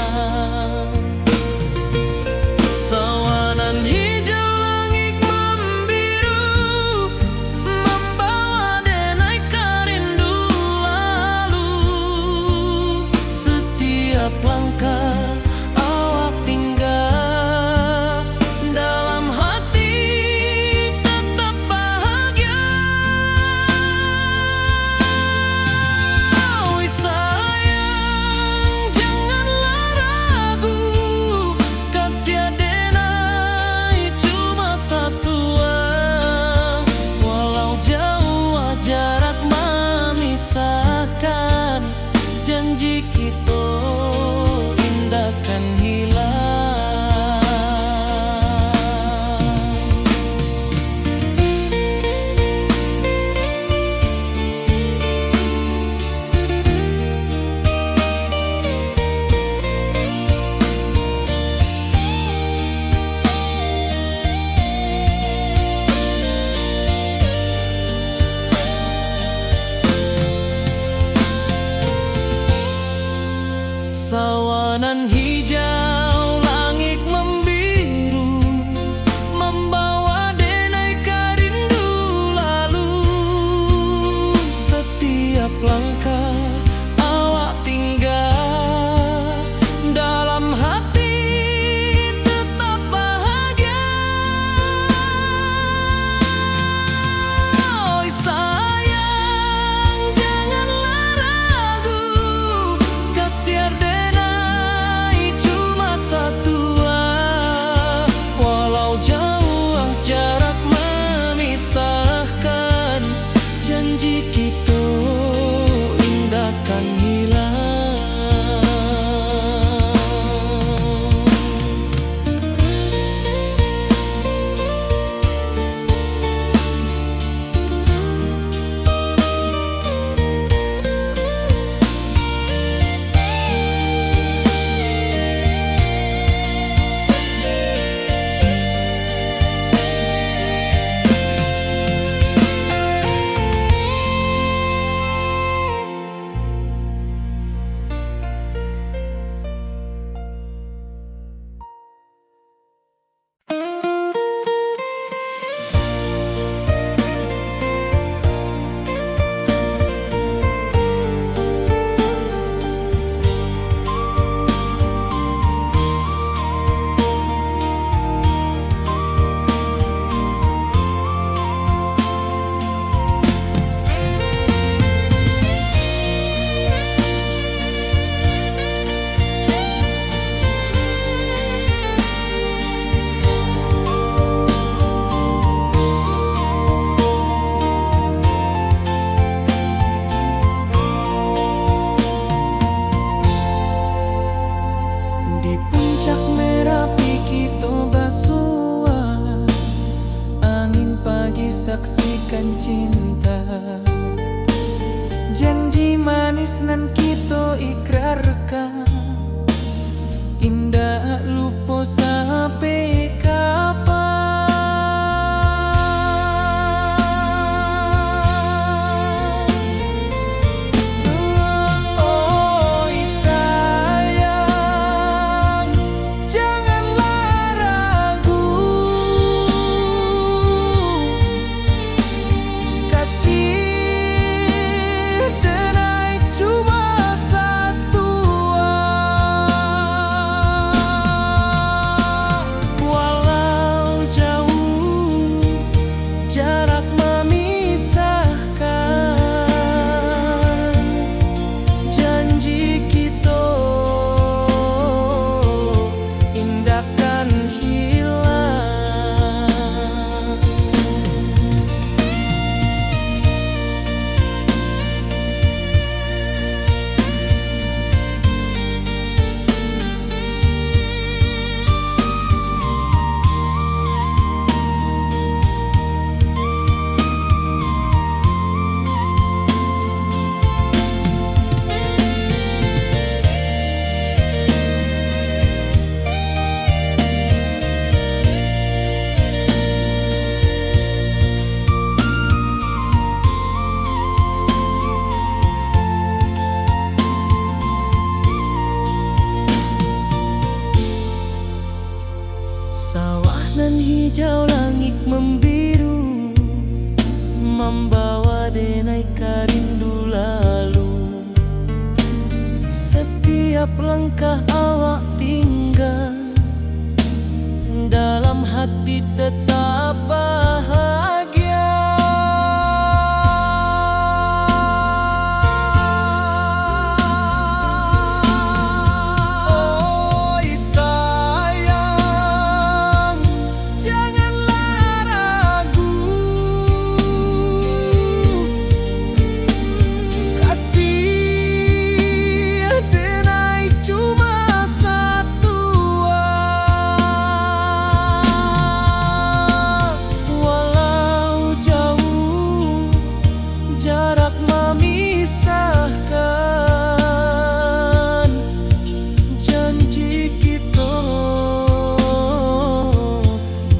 A: Sawanan hijau langit membiru, membawa denai kerindu lalu. Setiap langkah awak tinggal, dalam hati tetap bahagia. Oi sayang, janganlah ragu, kasih adenai cuma satu, walau jauh jarak memisahkan, janji kita indah kan hilang. Sawanan hijau langit membiru, membawa denai kerindu lalu. Setiap langkah awak tinggal, dalam hati tetap bahagia. Oi sayang, janganlah ragu, kasih adenai cuma satu, walau jauh jarak memisahkan, janji kita indah kan hilang. Di puncak Merapi kita basua, angin pagi saksikan cinta, janji manis nan kita ikrarkan, indah lupa sampai kapan. Oi sayang, janganlah ragu, kasih denai cuma satu, membawa denai karindu lalu. Setiap langkah awak tinggal, dalam hati tetap bahagia. Oi sayang, janganlah ragu, kasih denai cuma satu. Walau jauh jarak memisahkan, janji kita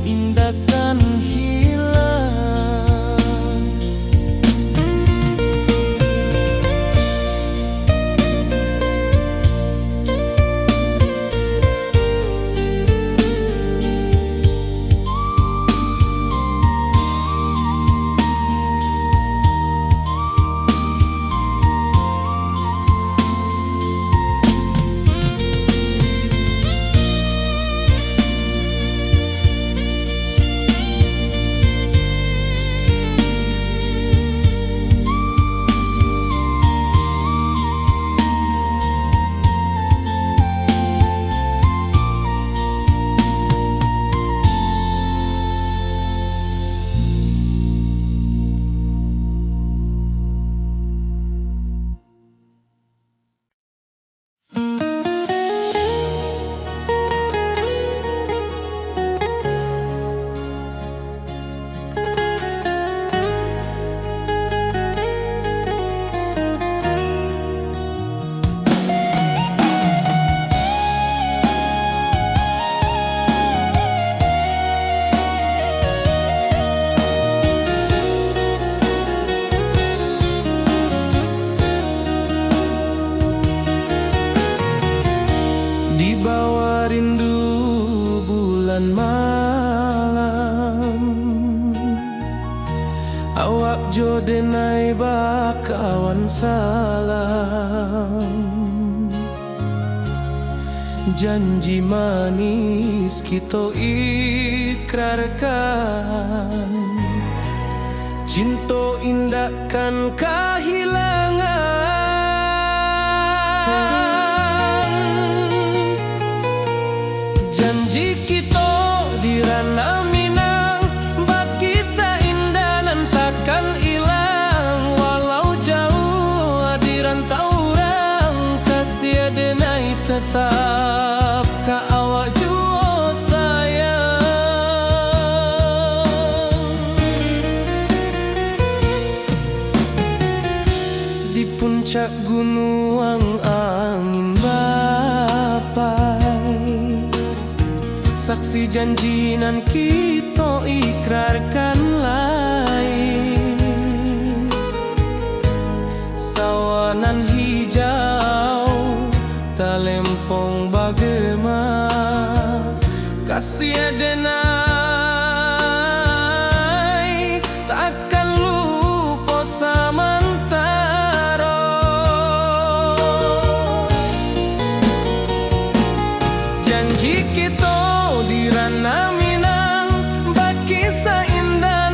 A: indahkan hilang. Di bawah rindu bulan malam, awak jo denai bakawan salam. Janji manis kita ikrarkan, cinta indahkan kehilangan. Janji kita di ranah Minang, bakisah indah nan takkan hilang. Walau jauh di rantau orang, kasih denai tetap ka awak jua sayang. Di puncak gunung angin bapai, saksi janji nan kita ikrarkan lain. Sawanan hijau talempong bagema, kasih denai takkan lupa samantara. Janji kita di ranah Minang, bakisah indah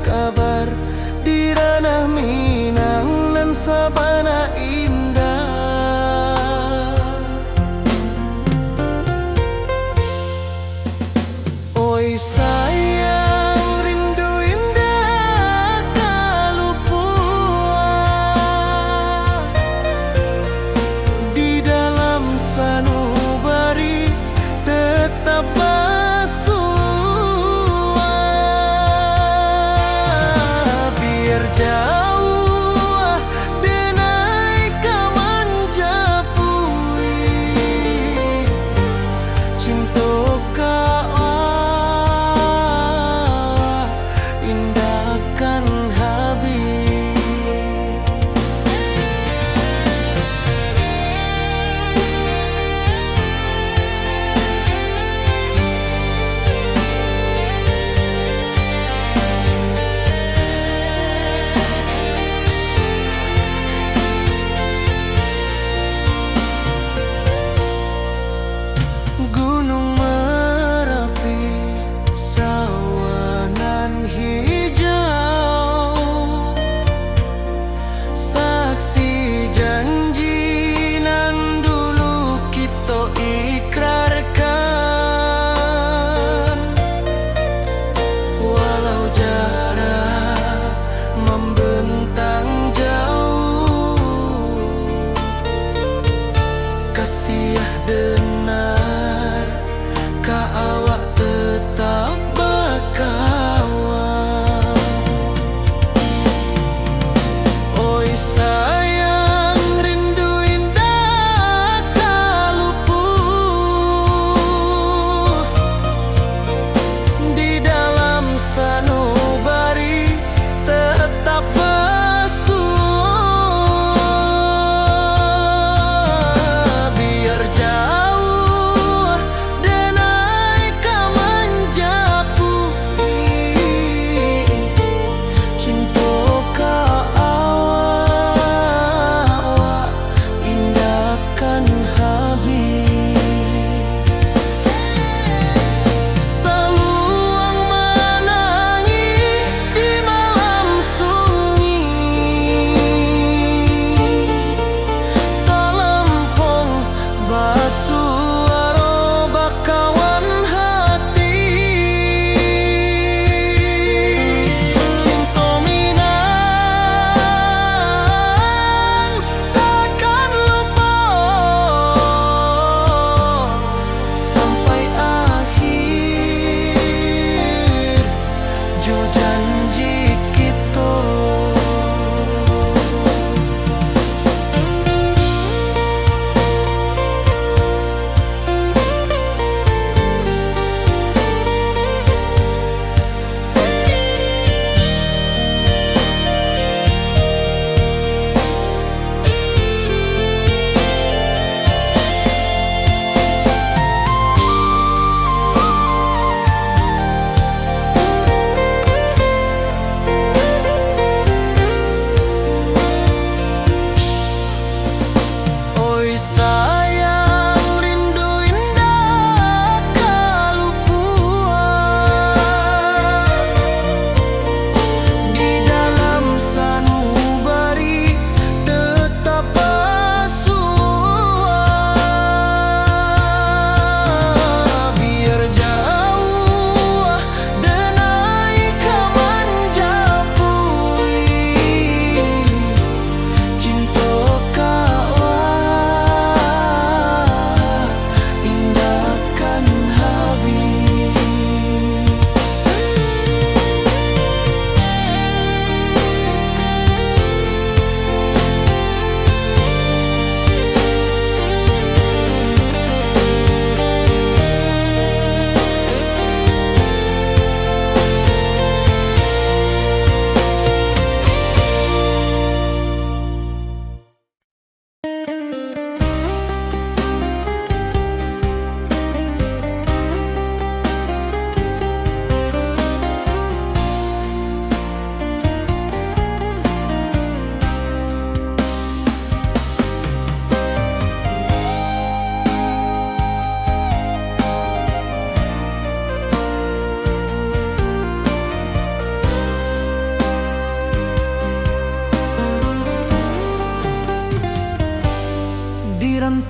A: kabar di ranah Minang nan sabana indah. Oi sayang, rindu indah kalupua di dalam sanubari tetap bersua. Biar jauh denai kamanjapui cinta indahkan habis. Gunung Merapi, sawanan hijau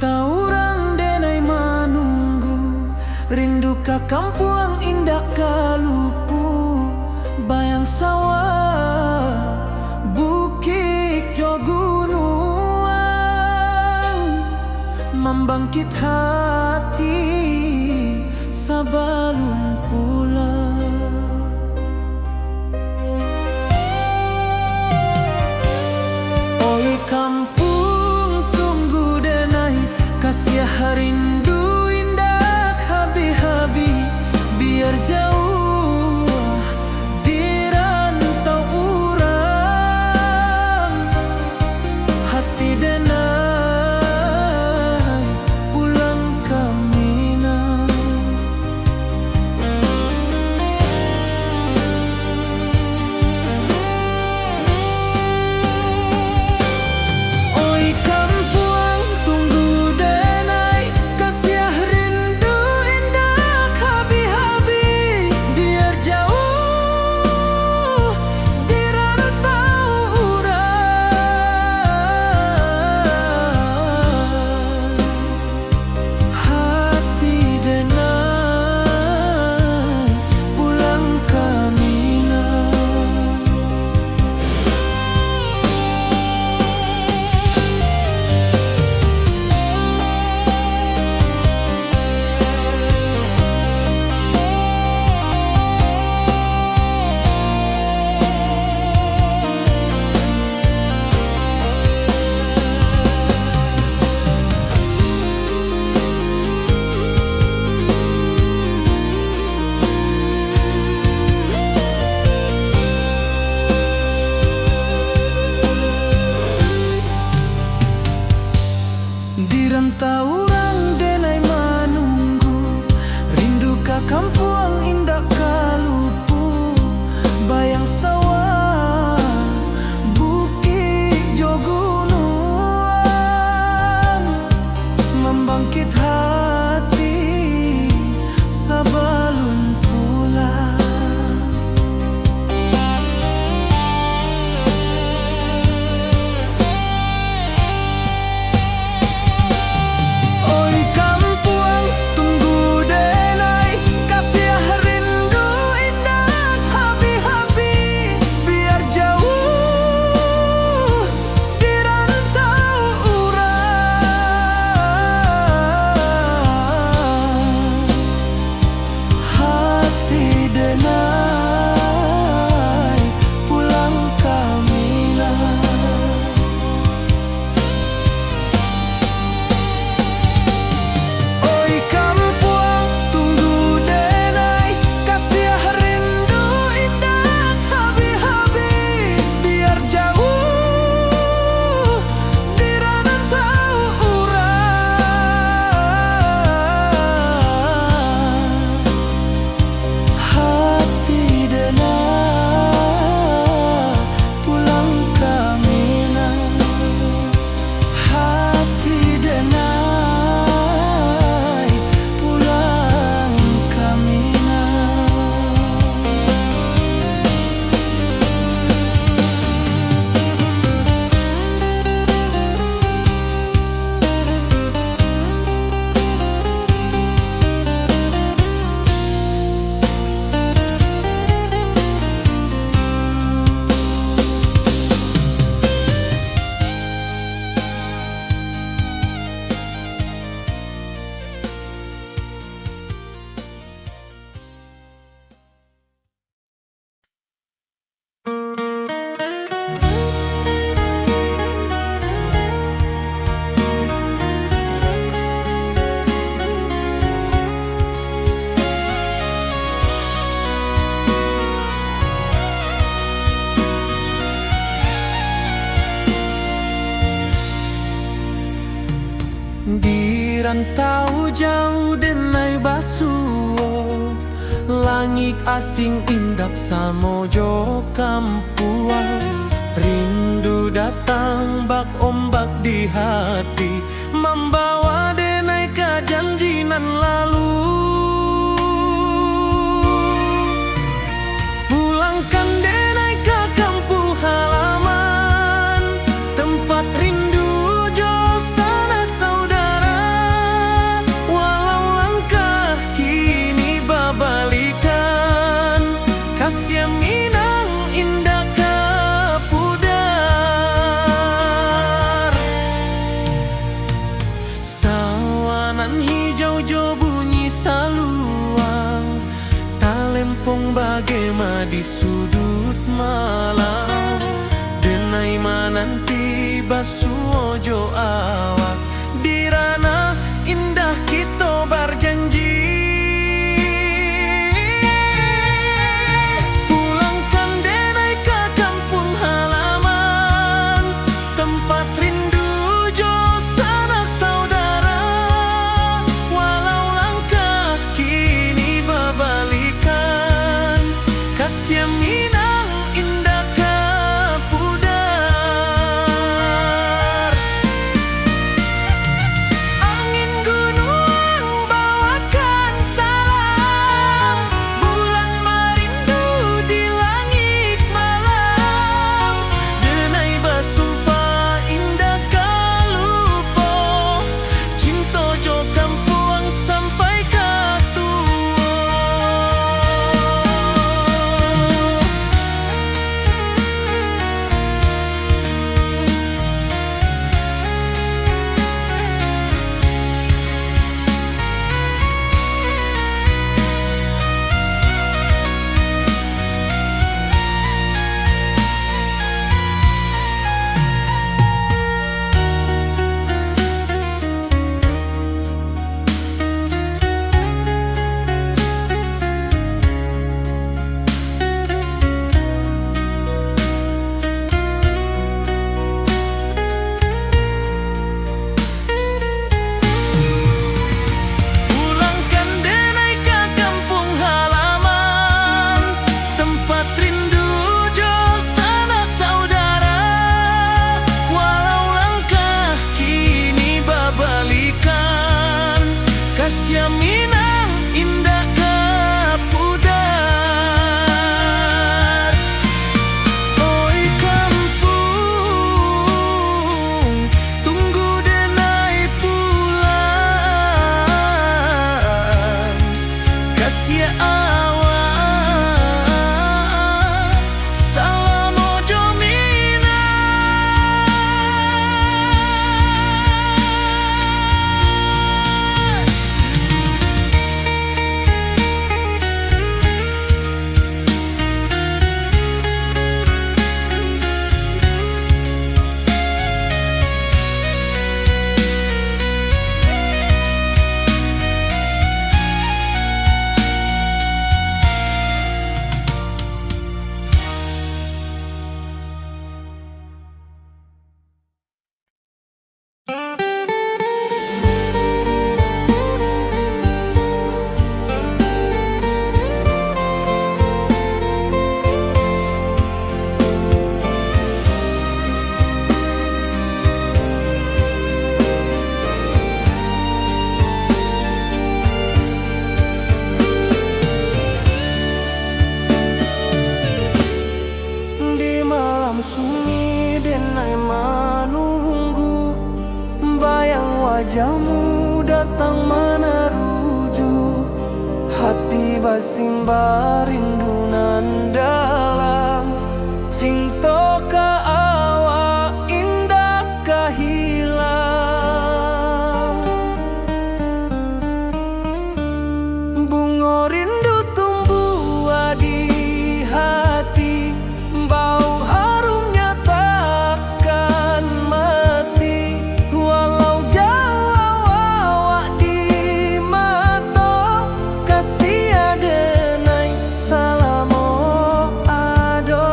A: taurang denai manunggu, rindu ka kampung indah kalupu, bayang sawah bukit jo gunung, membangkit hati sebelum pulang. Oi kampung tunggu denai, kasih rindu indah habi-habi, biar jauh di rantau urang, hati denai pulang ke Minang. Oi kampung tunggu denai, kasih rindu indah habi-habi, biar jauh di rantau urang, hati denai pulang ke Minang. Di rantau urang denai manunggu, rindu ka kampung indah kalupu, bayang sawah bukit jo gunung, membangkit hati sebelum pulang. Oi kampung tunggu denai, kasih rindu indah habi-habi, biar jauh di rantau urang, hati denai pulang ke Minang. Oi kampung tunggu denai, kasih rindu indah habi-habi, biar jauh di rantau urang, hati denai pulang ke Minang, hati denai pulang ke Minang. Di rantau jauh denai basuo, langit asing indak samojo kampuang, rindu datang bak ombak di hati, membawa denai ke janjinan lalu. Pulangkan denai ke kampung halaman, tempat rindu jo sanak saudara. sudut malam denai mananti basuojo awak dirana indah kita berjanji pulangkan denai ke kampung halaman tempat rindu jo sanak saudara walau langkah kini babalikan kasih Minang indah ke pudar angin gunung bawakan salam bulan merindu di langit malam denai basumpah indah kalupo cinta jo kampung sampai ke pulangkan denai ke kampung halaman tempat rindu jo sanak saudara walau langkah kini babalikan kasih Minang indah ke pudar oi kampung tunggu denai pulang kasih awak salam ojo Minang di malam sunyi denai menunggu bayang wajahmu datang meneruju hati basimba rindu nan dalam cinta ke awak indah kehilang bunga rindu tumbuh di hati bau harumnya takkan mati walau jauh awak di mata kasih denai salam ado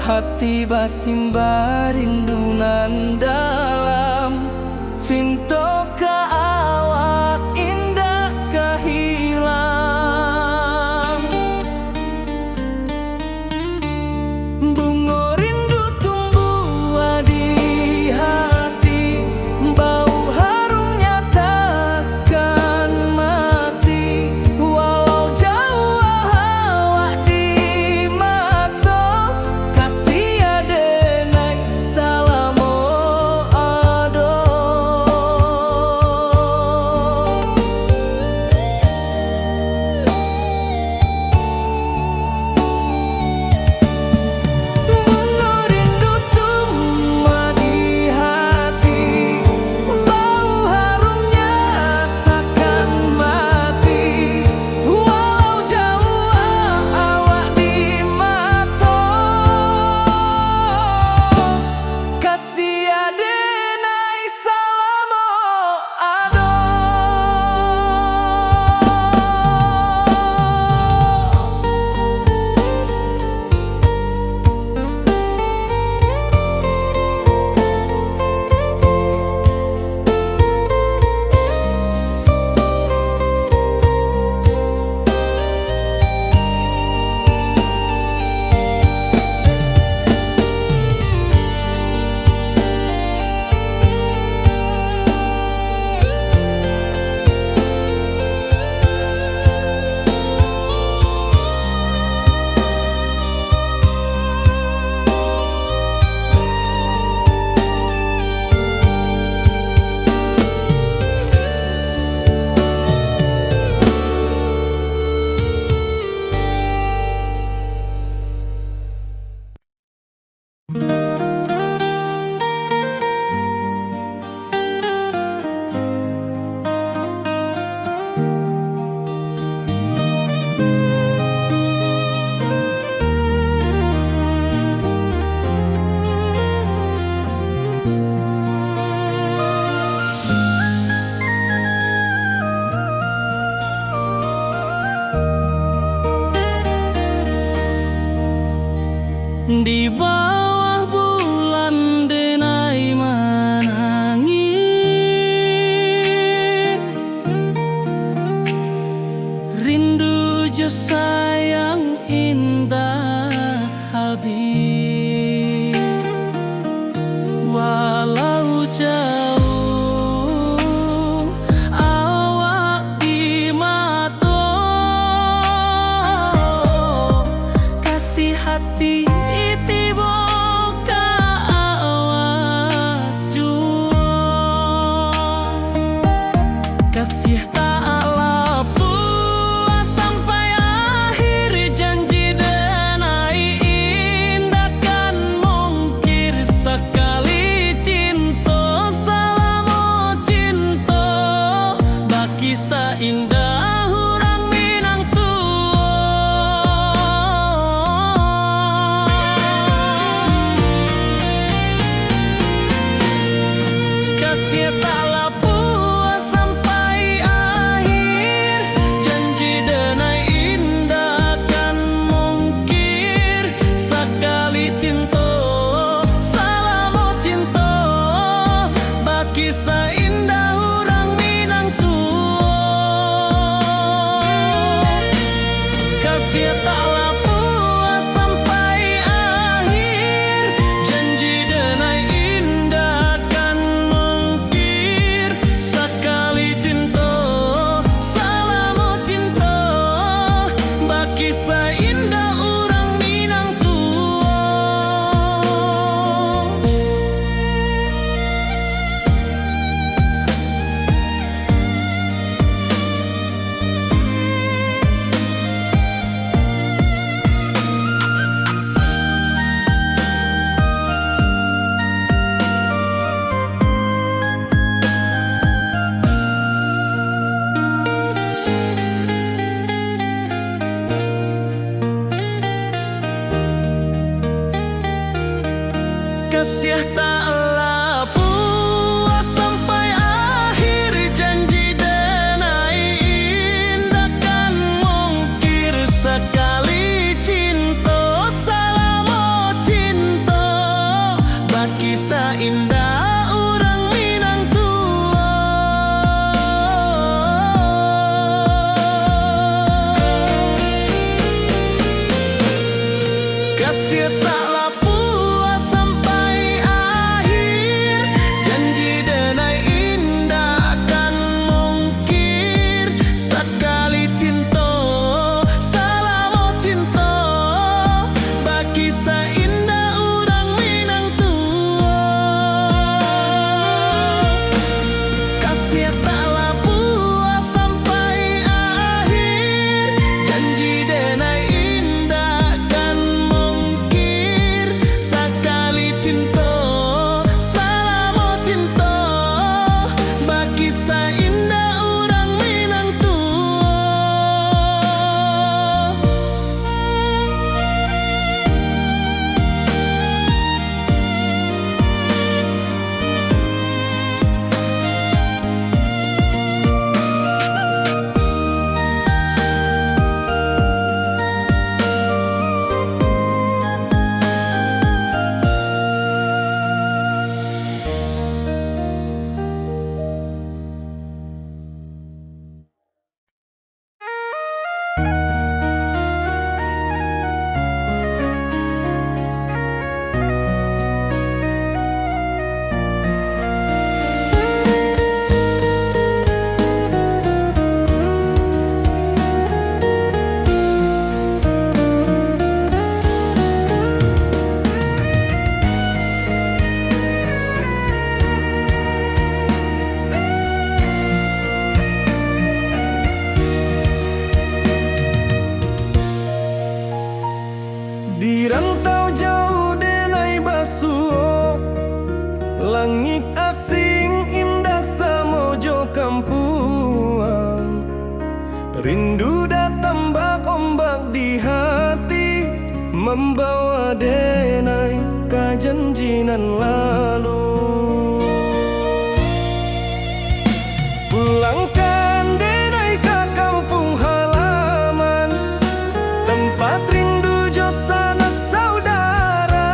A: hati basimba rindunan dalam cinta ka awak indah kahilang. Bunga rindu tumbuh di hati, bau harumnya takkan mati. Walau jauh awak di mata, kasih adenai salamo ado. Bunga rindu tumbuh di hati, bau harumnya takkan mati. Walau jauh awak di mata, kasih adenai salamo ado. Di bawah bulan denai menangis, rindu jo sayang indah habis. Walau jauh awak di mata, kasih hati kasih tak puas sampai akhir, janji denai indah kan mungkir sekali cinta salamo cinta baki seindah hurang Minang tua. Kasih tak puas sampai akhir, janji denai indah kan mungkir sekali cinta salamo cinta baki seindah hurang Minang tua. Kasih tak puas sampai akhir, janji denai indah kan mungkir sekali cinta salamo cinta baki seindah urang Minang tua. Kasih tak puas sampai akhir, janji denai indah kan mungkir sekali cinta salamo cinta nan lalu. Pulangkan denai ke kampung halaman, tempat rindu jo sanak saudara.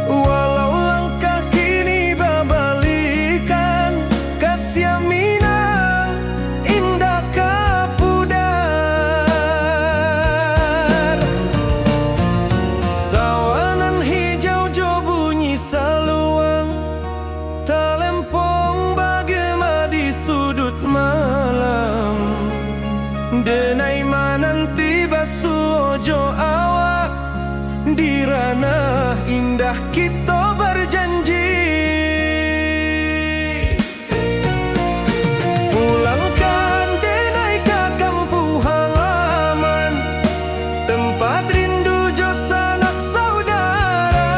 A: Walau langkah kini babalikan, kasih Minang indah kapudar. Sawanan hijau jo bunyi saluang, talempong bagema di sudut malam. Denai mananti basuojo awak, di ranah indah kita berjanji. Pulangkan denai ke kampung halaman, tempat rindu jo sanak saudara.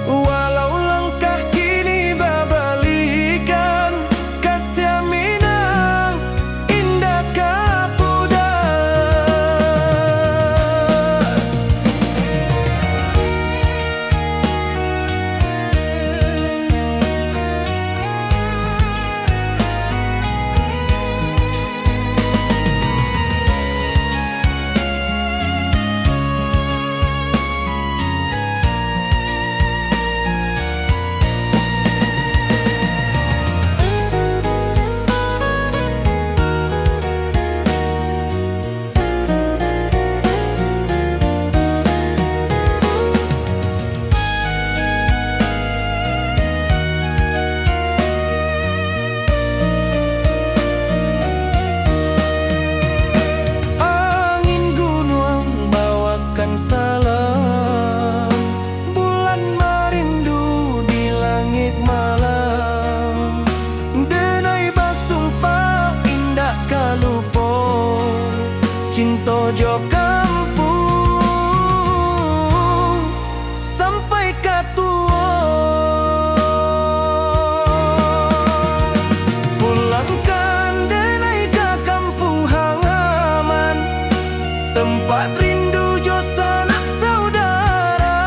A: Walau langkah kini babalikan, kasih Minang indah kapudar. Angin gunung bawakan salam, bulan merindu di langit malam. Denai basumpah indah kalupo, cinta jo kampung sampai katua. Pulangkan denai ke kampung halaman, tempat rindu jo sanak saudara.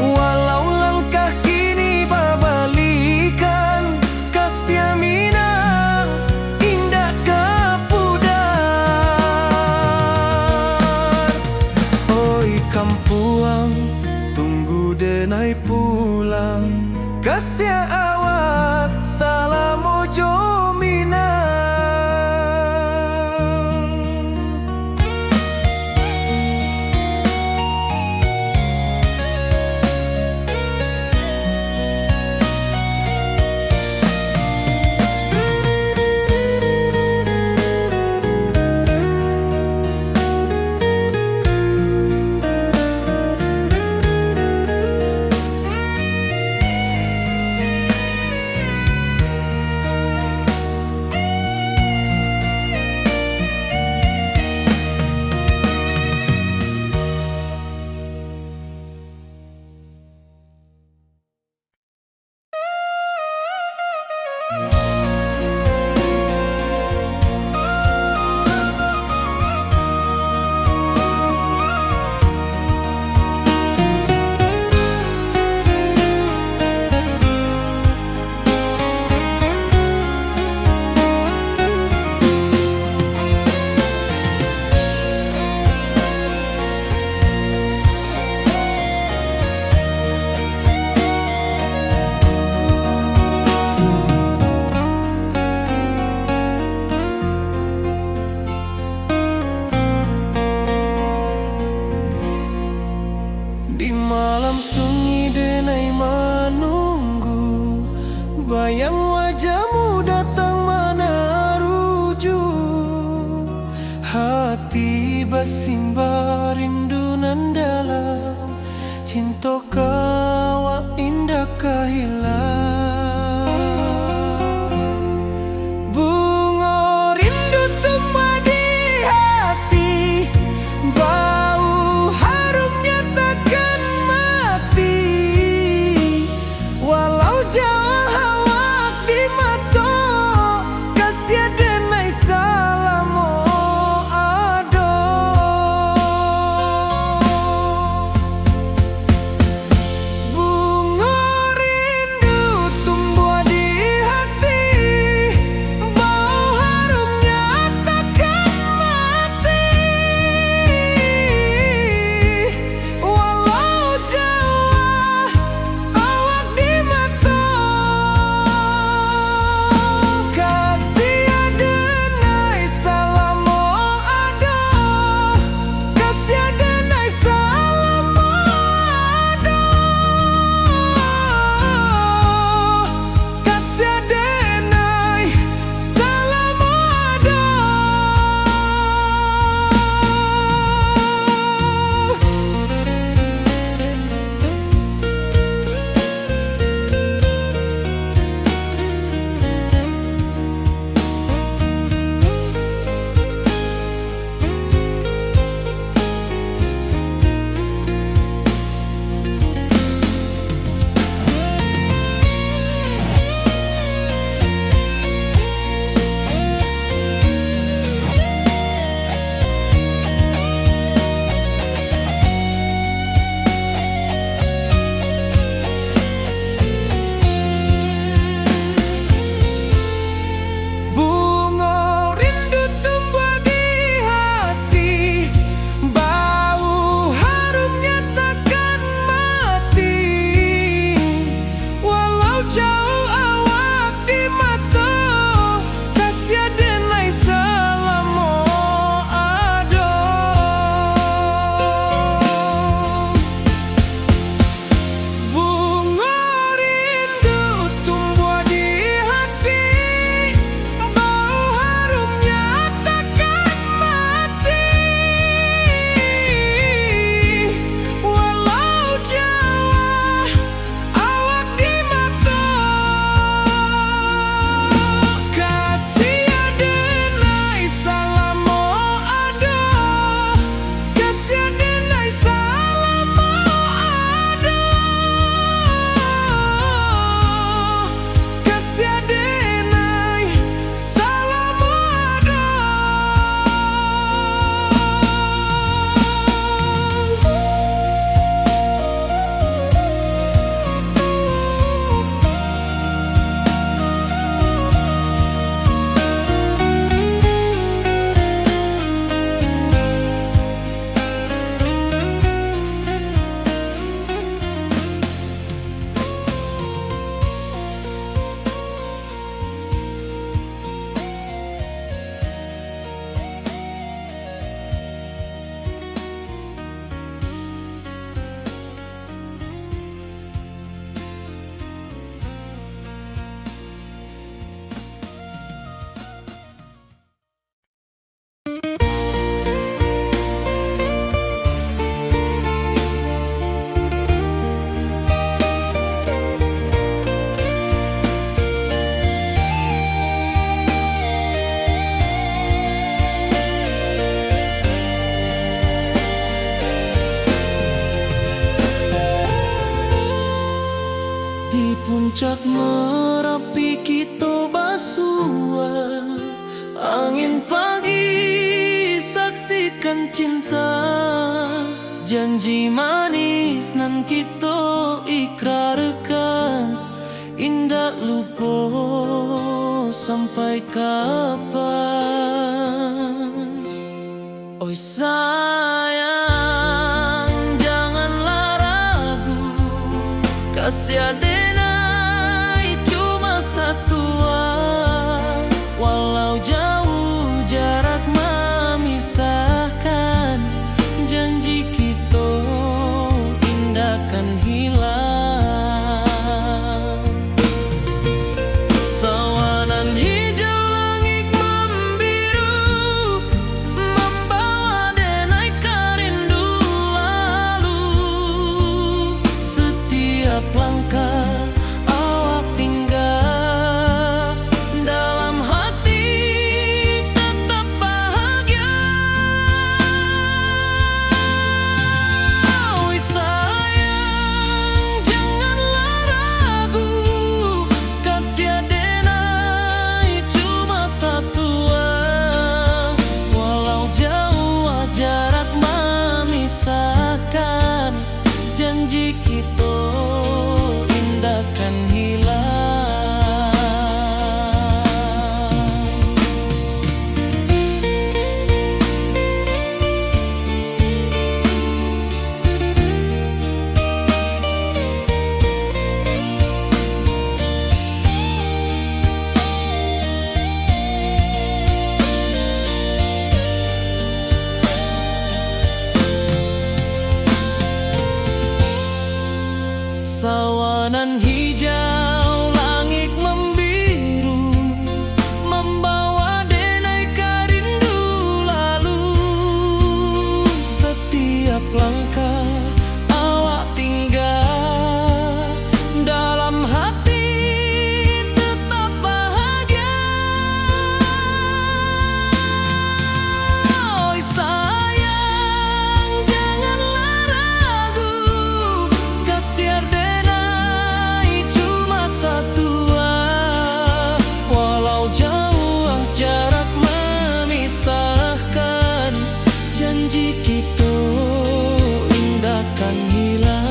A: Walau langkah kini babalikan, kasih Minang indah kapudar. Oi kampuang, tunggu denai pulang, kasih awak salam ojo Minang. puncak Merapi kita basua, angin pagi saksikan cinta, janji manis nan kita ikrarkan, indah lupa sampai kapan. Oi sayang, janganlah ragu, kasih adenai cuma satu, walau jauh jarak memisahkan, janji kita indah kan hilang. Sawanan hijau langit membiru, membawa denai kerindu lalu. Setiap langkah awak tinggal, dalam hati tetap bahagia. Oi sayang, janganlah ragu, kasih adenai cuma satu, walau jauh jarak memisahkan, janji kita indah kan hilang. Sawanan hijau langit membiru, membawa denai kerindu lalu. Setiap langkah awak tinggal, dalam hati tetap bahagia. Oi sayang, janganlah ragu, kasih adenai cuma satu, walau jauh jarak memisahkan, janji kita indah kan hilang.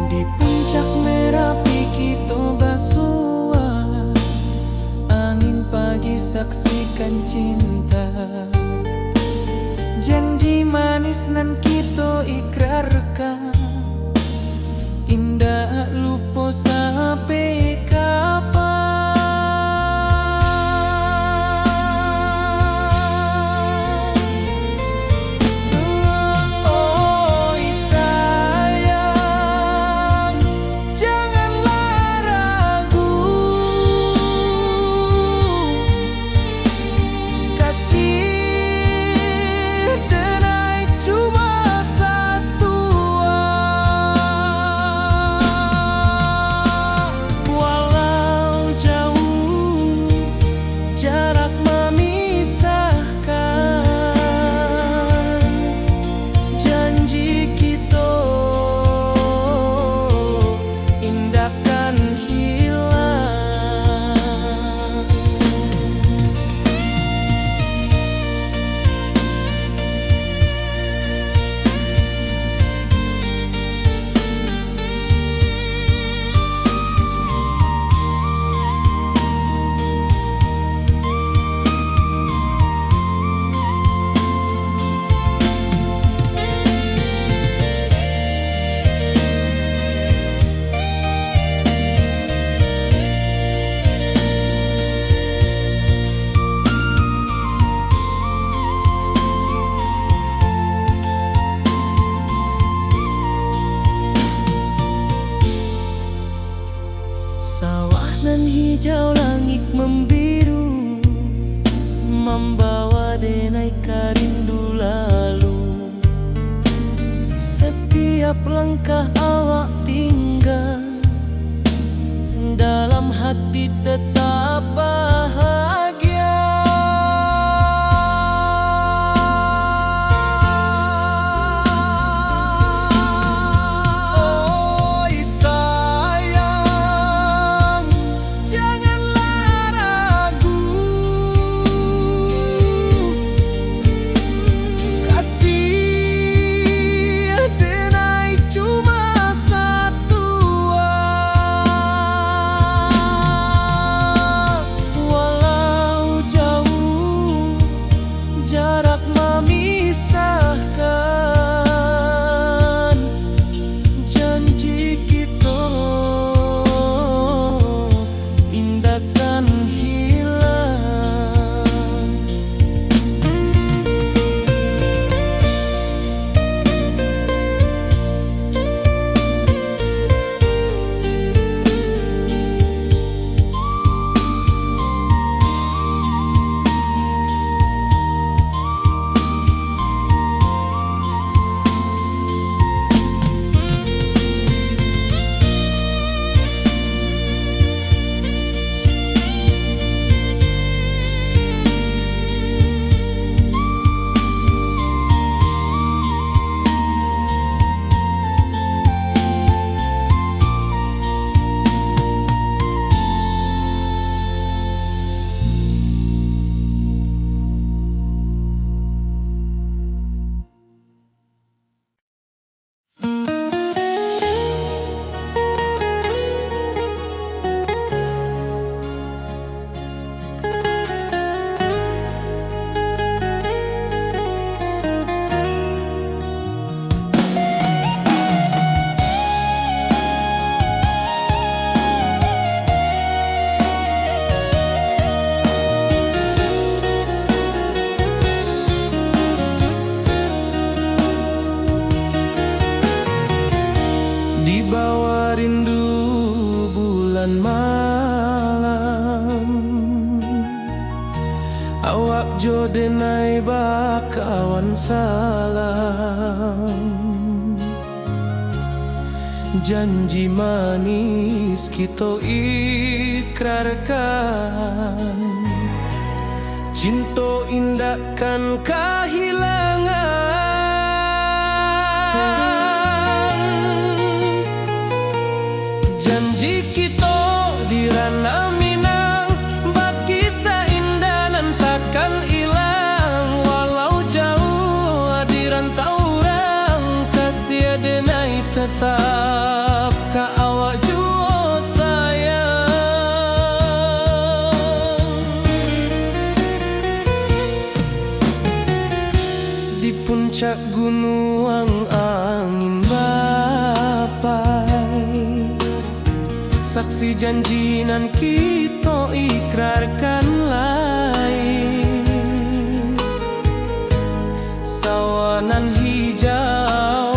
A: Di puncak Merapi kita basua, angin pagi saksikan cinta, janji manis nan kita ikrarkan, indah lupa sampai kapan. Oi sayang, janganlah ragu, kasih denai cuma satu, rindu lalu. Setiap langkah awak tinggal, dalam hati tetap bahagia. Oi sayang, janganlah ragu, kasih denai cuma satu. Walau jauh jarak memisahkan, janji kita indahkan hilang. Di bawah rindu bulan malam, awak jo denai bakawan salam. Janji manis kita ikrarkan, cinta indahkan kehilangan. Janji kita di ranah Minang, bakisah indah nan takkan hilang. Walau jauh di rantau orang, kasih denai tetap ka awak jua sayang. Di puncak gunung angin bapai, saksi janji nan kita ikrarkan lain. Sawanan hijau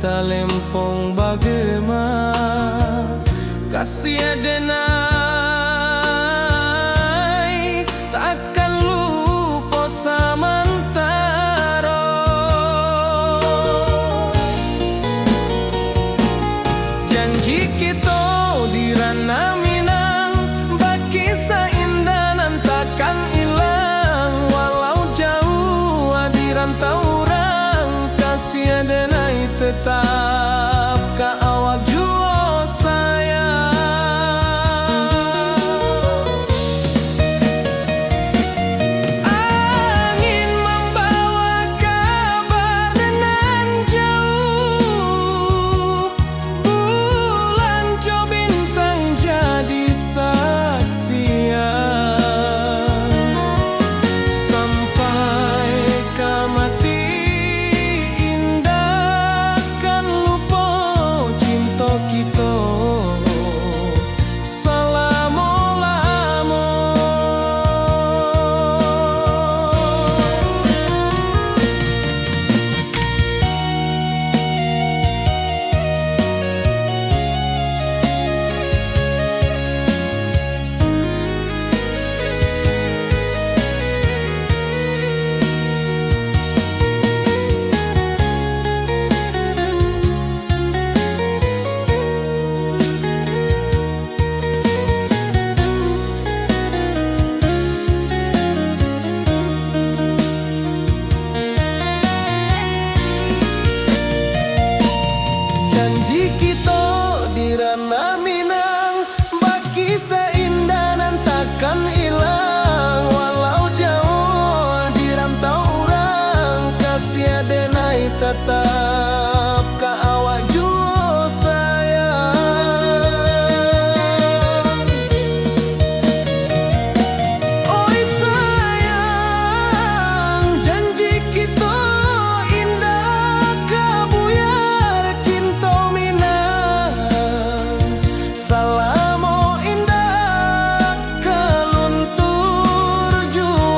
A: talempong bagema, kasih denai takkan lupa samantara. Janji kita di ranah Minang, bakisah indah nan takkan hilang. Walau jauh di rantau orang, kasih denai tetap ka awak jua sayang. Angin membawa kabar nan jauh, bulan jo bintang jadi saksian. Sampai ke mati Janji kita di ranah Minang, baki seindah nan takkan hilang. Walau jauh di rantau orang, kasih denai tetap ka awak jua sayang. Oi sayang, janji kita indah kabuyar cinta Minang. Salamo indah kaluntur jua.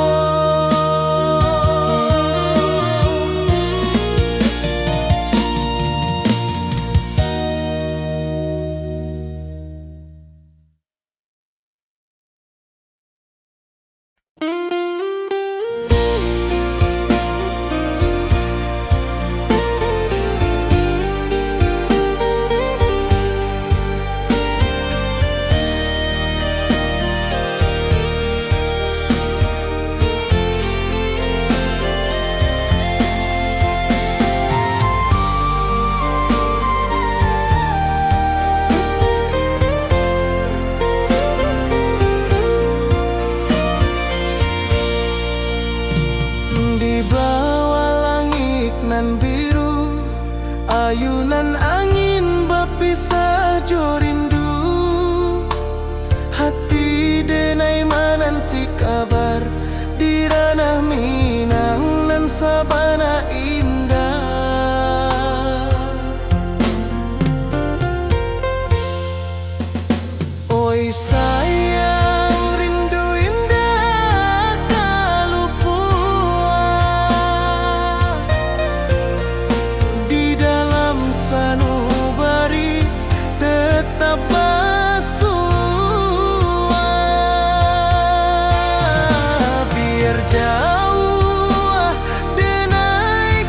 A: Di bawah langit nan biru, ayunan angin berpisah jo rindu. Hati denai menanti kabar di ranah Minang nan sabana indah. Oi sayang, rindu indah kalupua di dalam sanubari tetap bersua. Biar jauh denai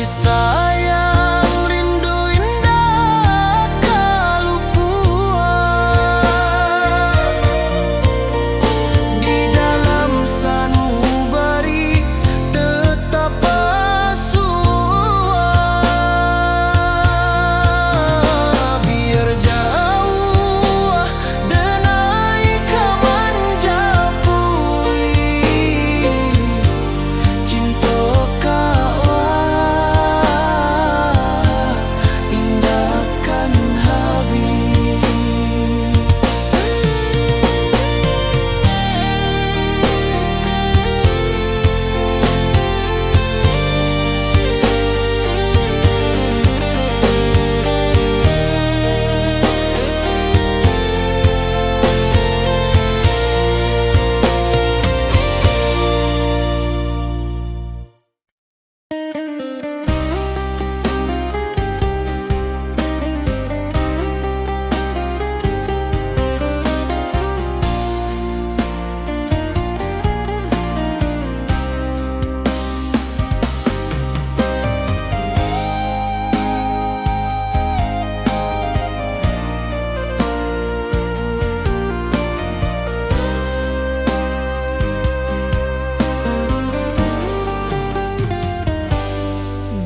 A: sayang, rindu indah kalupuan di dalam sanubari tetap asua. Biar jauh denai kaman japui cinta indahkan habis.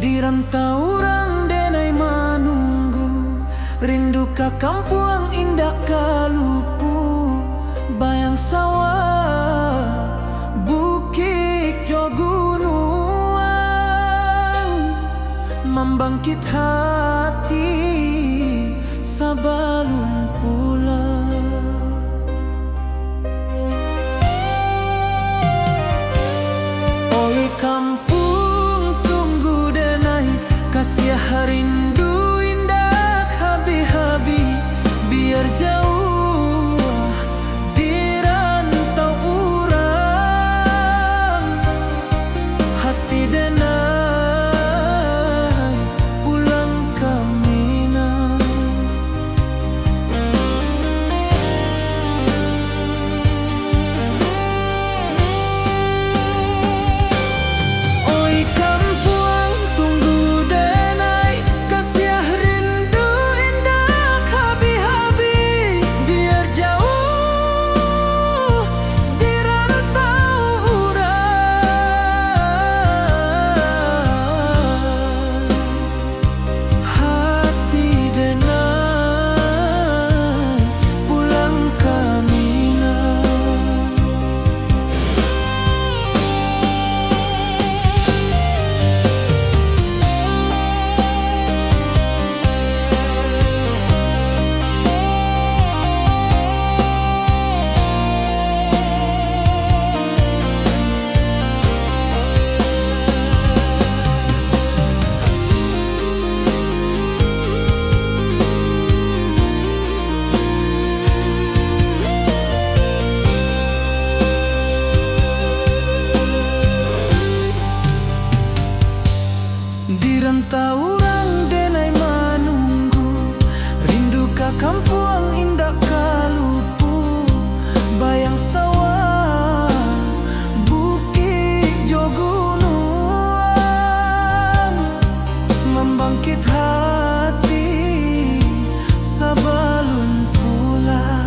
A: Di rantau orang denai manunggu, rindu ka kampung indah kalupu, bayang sawah, bukit jo gunung, membangkit hati sebelum pulang. Oi kampung tunggu denai, kasih rindu indah habi-habi. Biar jauh di rantau urang, hati denai pulang ke Minang. Oi kampung tunggu denai, kasih rindu indah habi-habi. Biar jauh di rantau urang, hati denai pulang ke Minang. Di rantau orang denai manunggu, rindu ka kampung indah kalupu, bayang sawah, bukit jo gunung, membangkit hati sebelum pulang.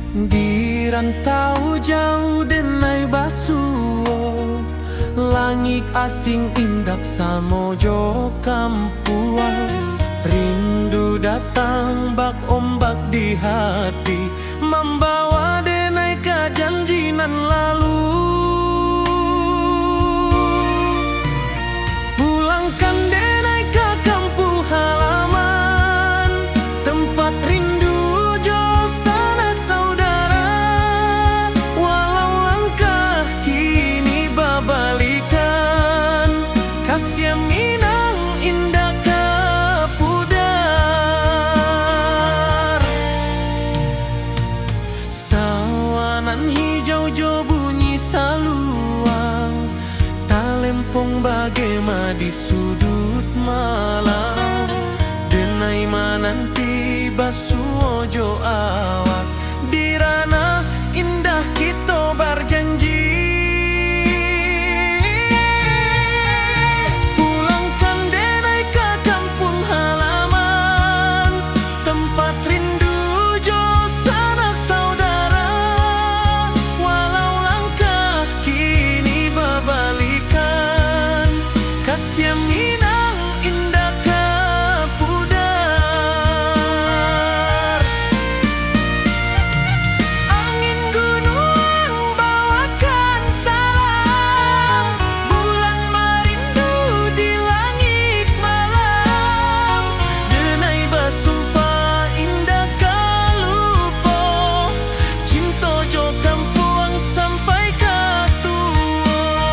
A: Di rantau jauh denai basuo, langit asing indak samojo kampuan. Rindu datang bak ombak di hati, membawa denai ke janjinan lalu. Pulangkan denai ke kampung halaman, tempat rindu jo sanak saudara. Walau langkah kini babalikan, kasih Minang indah ke pudar. Sawanan hijau jo bunyi saluang, talempong bagema di sudut malam. Denai mananti basuo jo awak, di ranah indah kita berjanji. Pulangkan denai ke kampung halaman, tempat rindu jo sanak saudara. Walau langkah kini babalikan, kasih Minang indah ke pudar. Angin gunung bawakan salam, bulan merindu di langit malam. Denai basumpah indah kalupo, cinta jo kampuang sampai ke tua.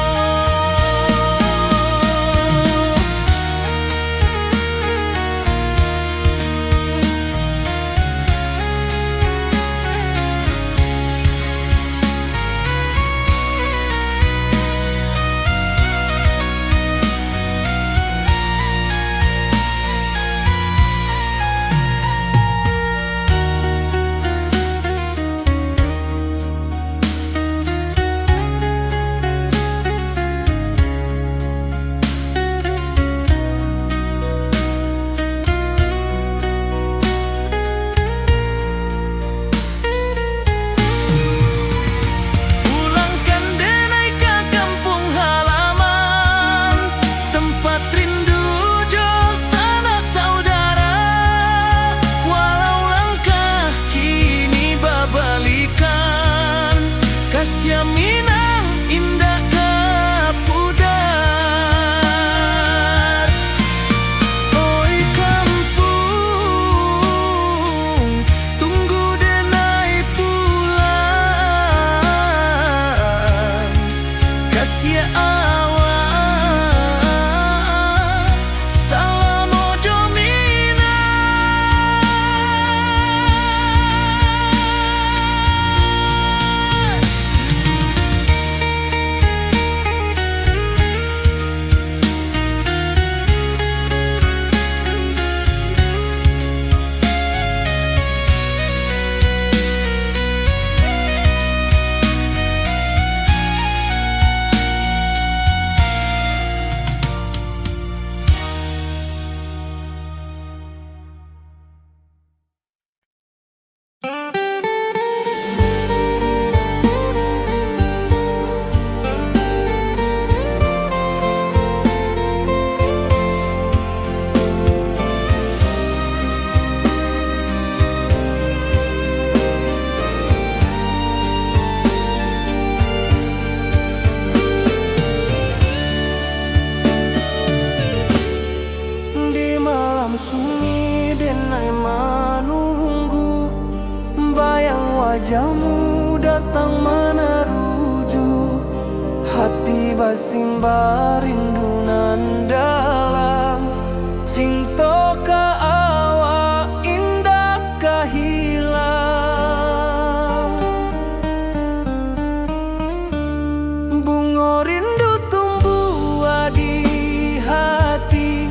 A: Pulangkan denai ke kampung halaman, tempat rindu jo sanak saudara. Walau langkah kini babalikan, kasih Minang indah ke pudar. Oi kampung, tunggu denai pulang, kasih awak salam ojo Minang. Di malam sunyi denai menunggu, bayang wajahmu datang meneruju. Hati basimba rindu nan dalam, cinta ke awak indah ke hilang. Bunga rindu tumbuh di hati,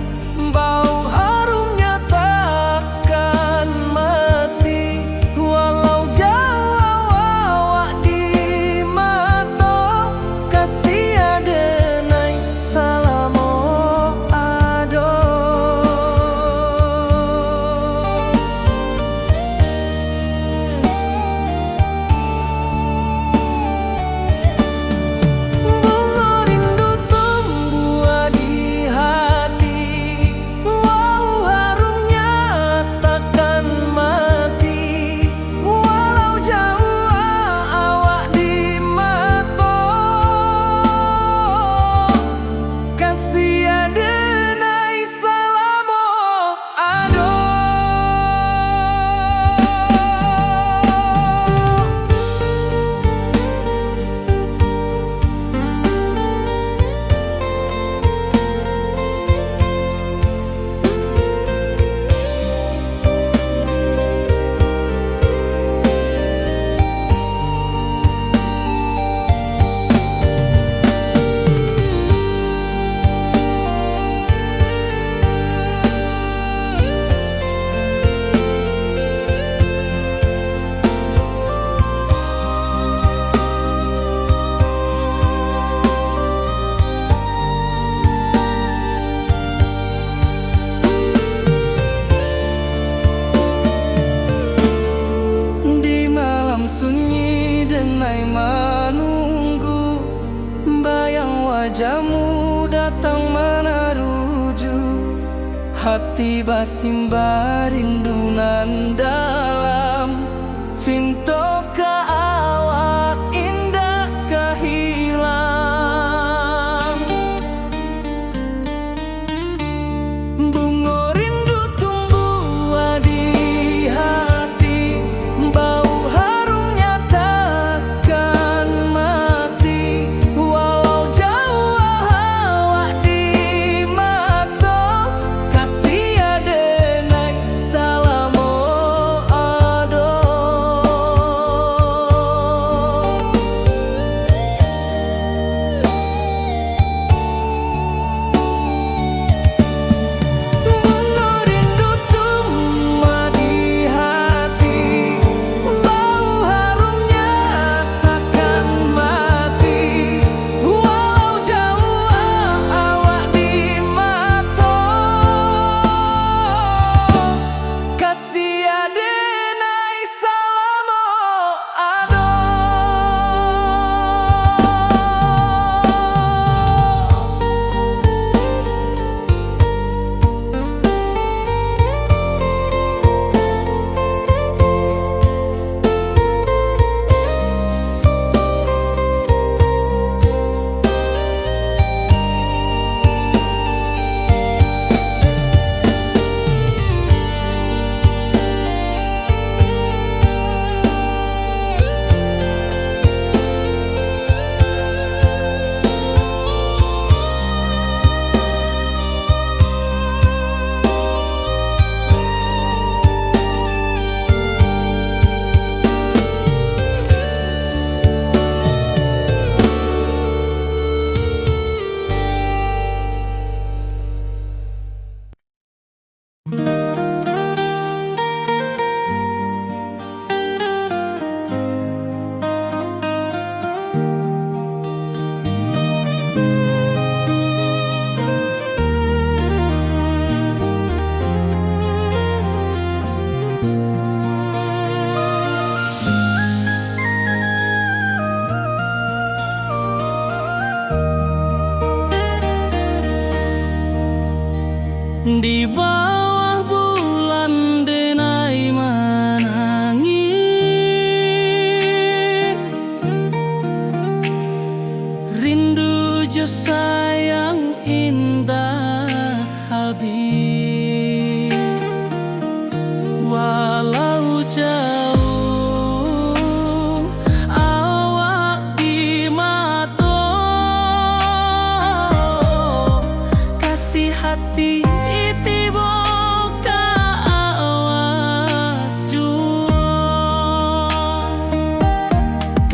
A: bau harumnya takkan mati. Walau jauh awak di mata, kasih denai salam ado. denai menunggu, bayang wajahmu datang meneruju, hati basimba rindunan dalam cinta ke awak indah kehilang. Bunga rindu tumbuh di hati, bau harumnya takkan mati, walau jauh awak di mata, kasih adenai salamo ado. Bunga rindu tumbuh di hati, bau harumnya takkan mati, walau jauh awak di mata, kasih adenai salamo ado. Di bawah bulan denai menangis, rindu jo sayang indah habis, walau jauh awak di mata, kasih hati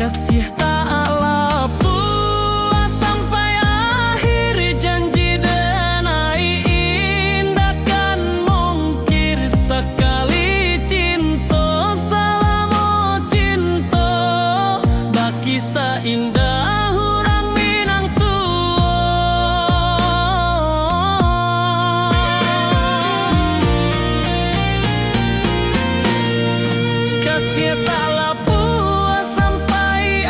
A: kasih tak puas sampai akhir janji denai indahkan mungkir sekali cinta salamo cinta baki seindah hurang Minang kasih tak puas sampai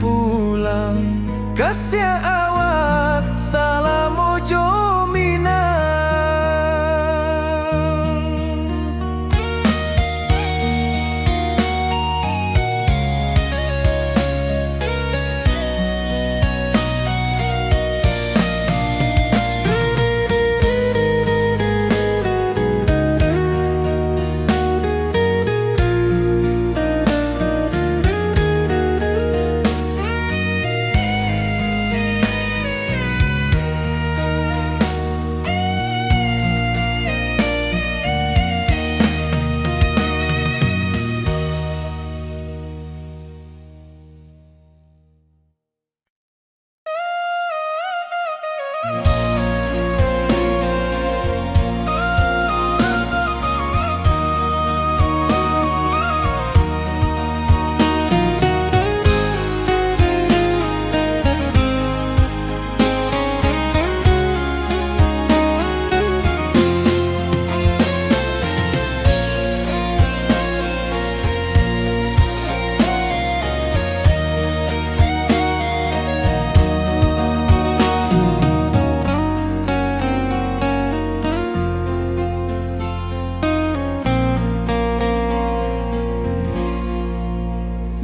A: pulang kasih awak salamu jomina.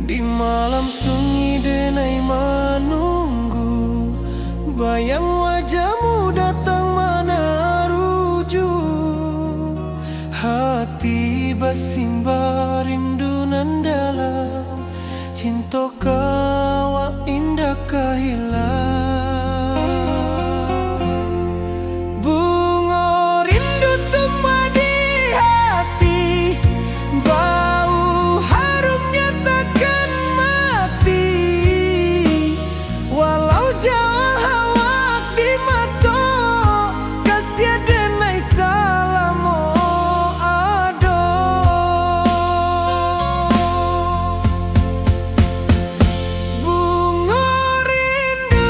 A: Di malam sunyi denai menunggu, bayang wajahmu datang meneruju. Hati bersimbar rindu nan dalam, cinta kawa indah kehilang. Bunga rindu tumbuh di hati, bau harumnya takkan mati. Walau jauh hawak di mata, kasih denai salamu ado. Bunga rindu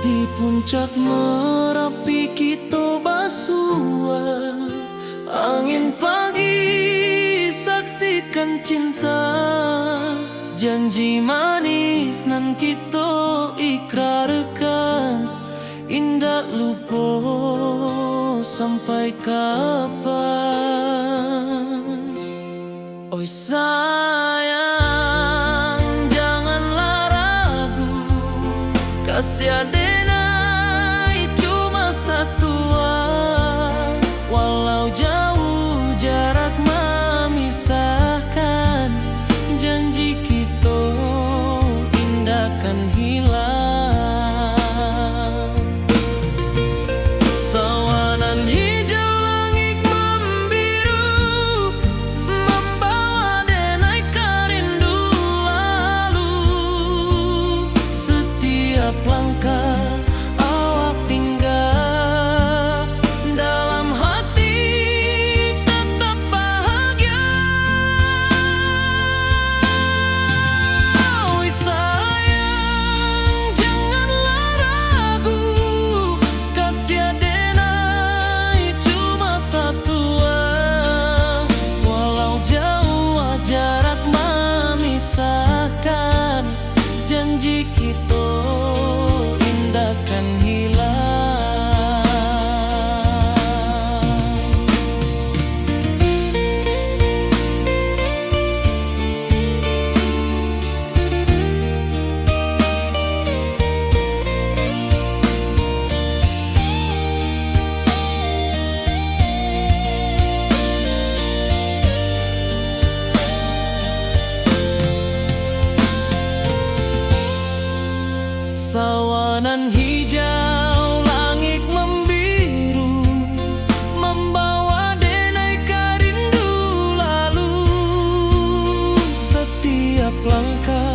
A: Di puncak Merapi kita basua, angin pagi saksikan cinta. Janji manis nan kita ikrarkan, indah lupa sampai kapan. Oi sayang, janganlah ragu, kasih adenai cuma satu. Walau jauh jarak memisahkan, janji kita indah kan hilang. Sawanan hijau langit membiru, membawa denai kerindu lalu. Setiap langkah awak tinggal, dalam hati tetap bahagia. Oi sayang, janganlah ragu, kasih adenai cuma satu. Walau jauh jarak memisahkan, janji kita indah kan hilang. Sawanan hijau langit membiru, membawa denai kerindu lalu. Setiap langkah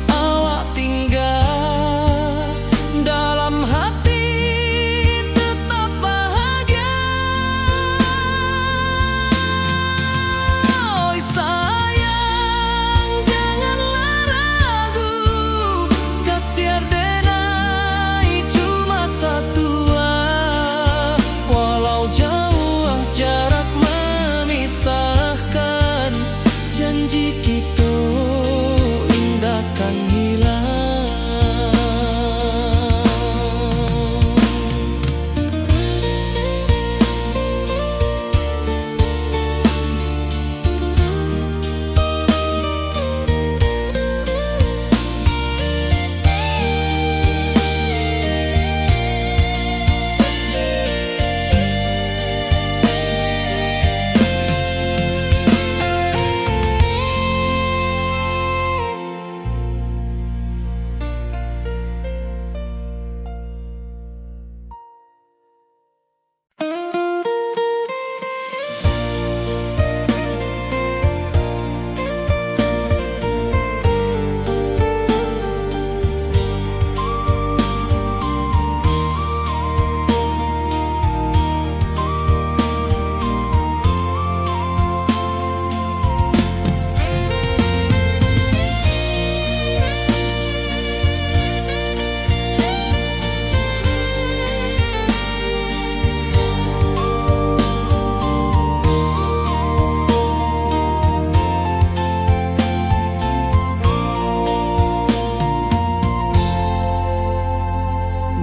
A: awak tinggal, dalam hati tetap bahagia. Oi sayang, janganlah ragu, kasih adenai cuma satu. Walau jauh jarak memisahkan, janji kita indah kan hilang.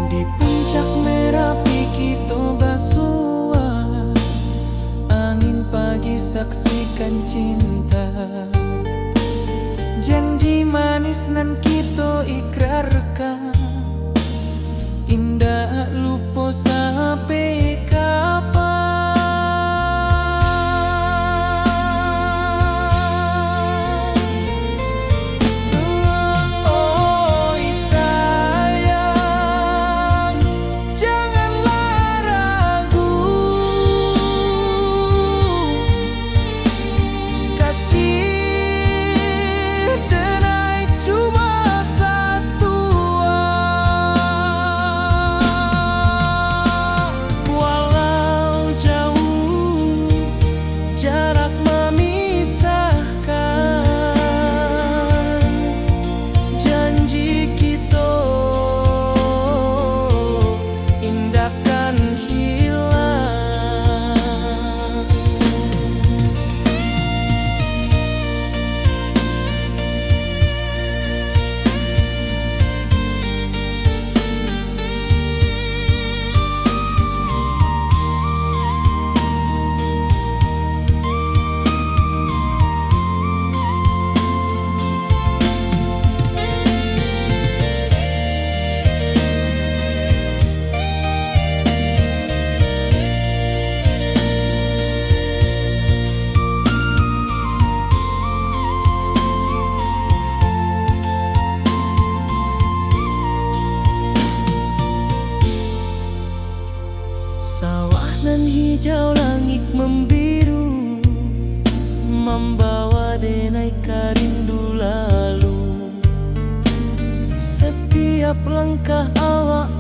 A: Di puncak Merapi kita basua, angin pagi saksikan cinta. Janji manis nan kita ikrarkan, indah lupa sampai kapan. Oi sayang, janganlah ragu, kasih denai cuma satu. hijau langit membiru, membawa denai rindu lalu. Setiap langkah awak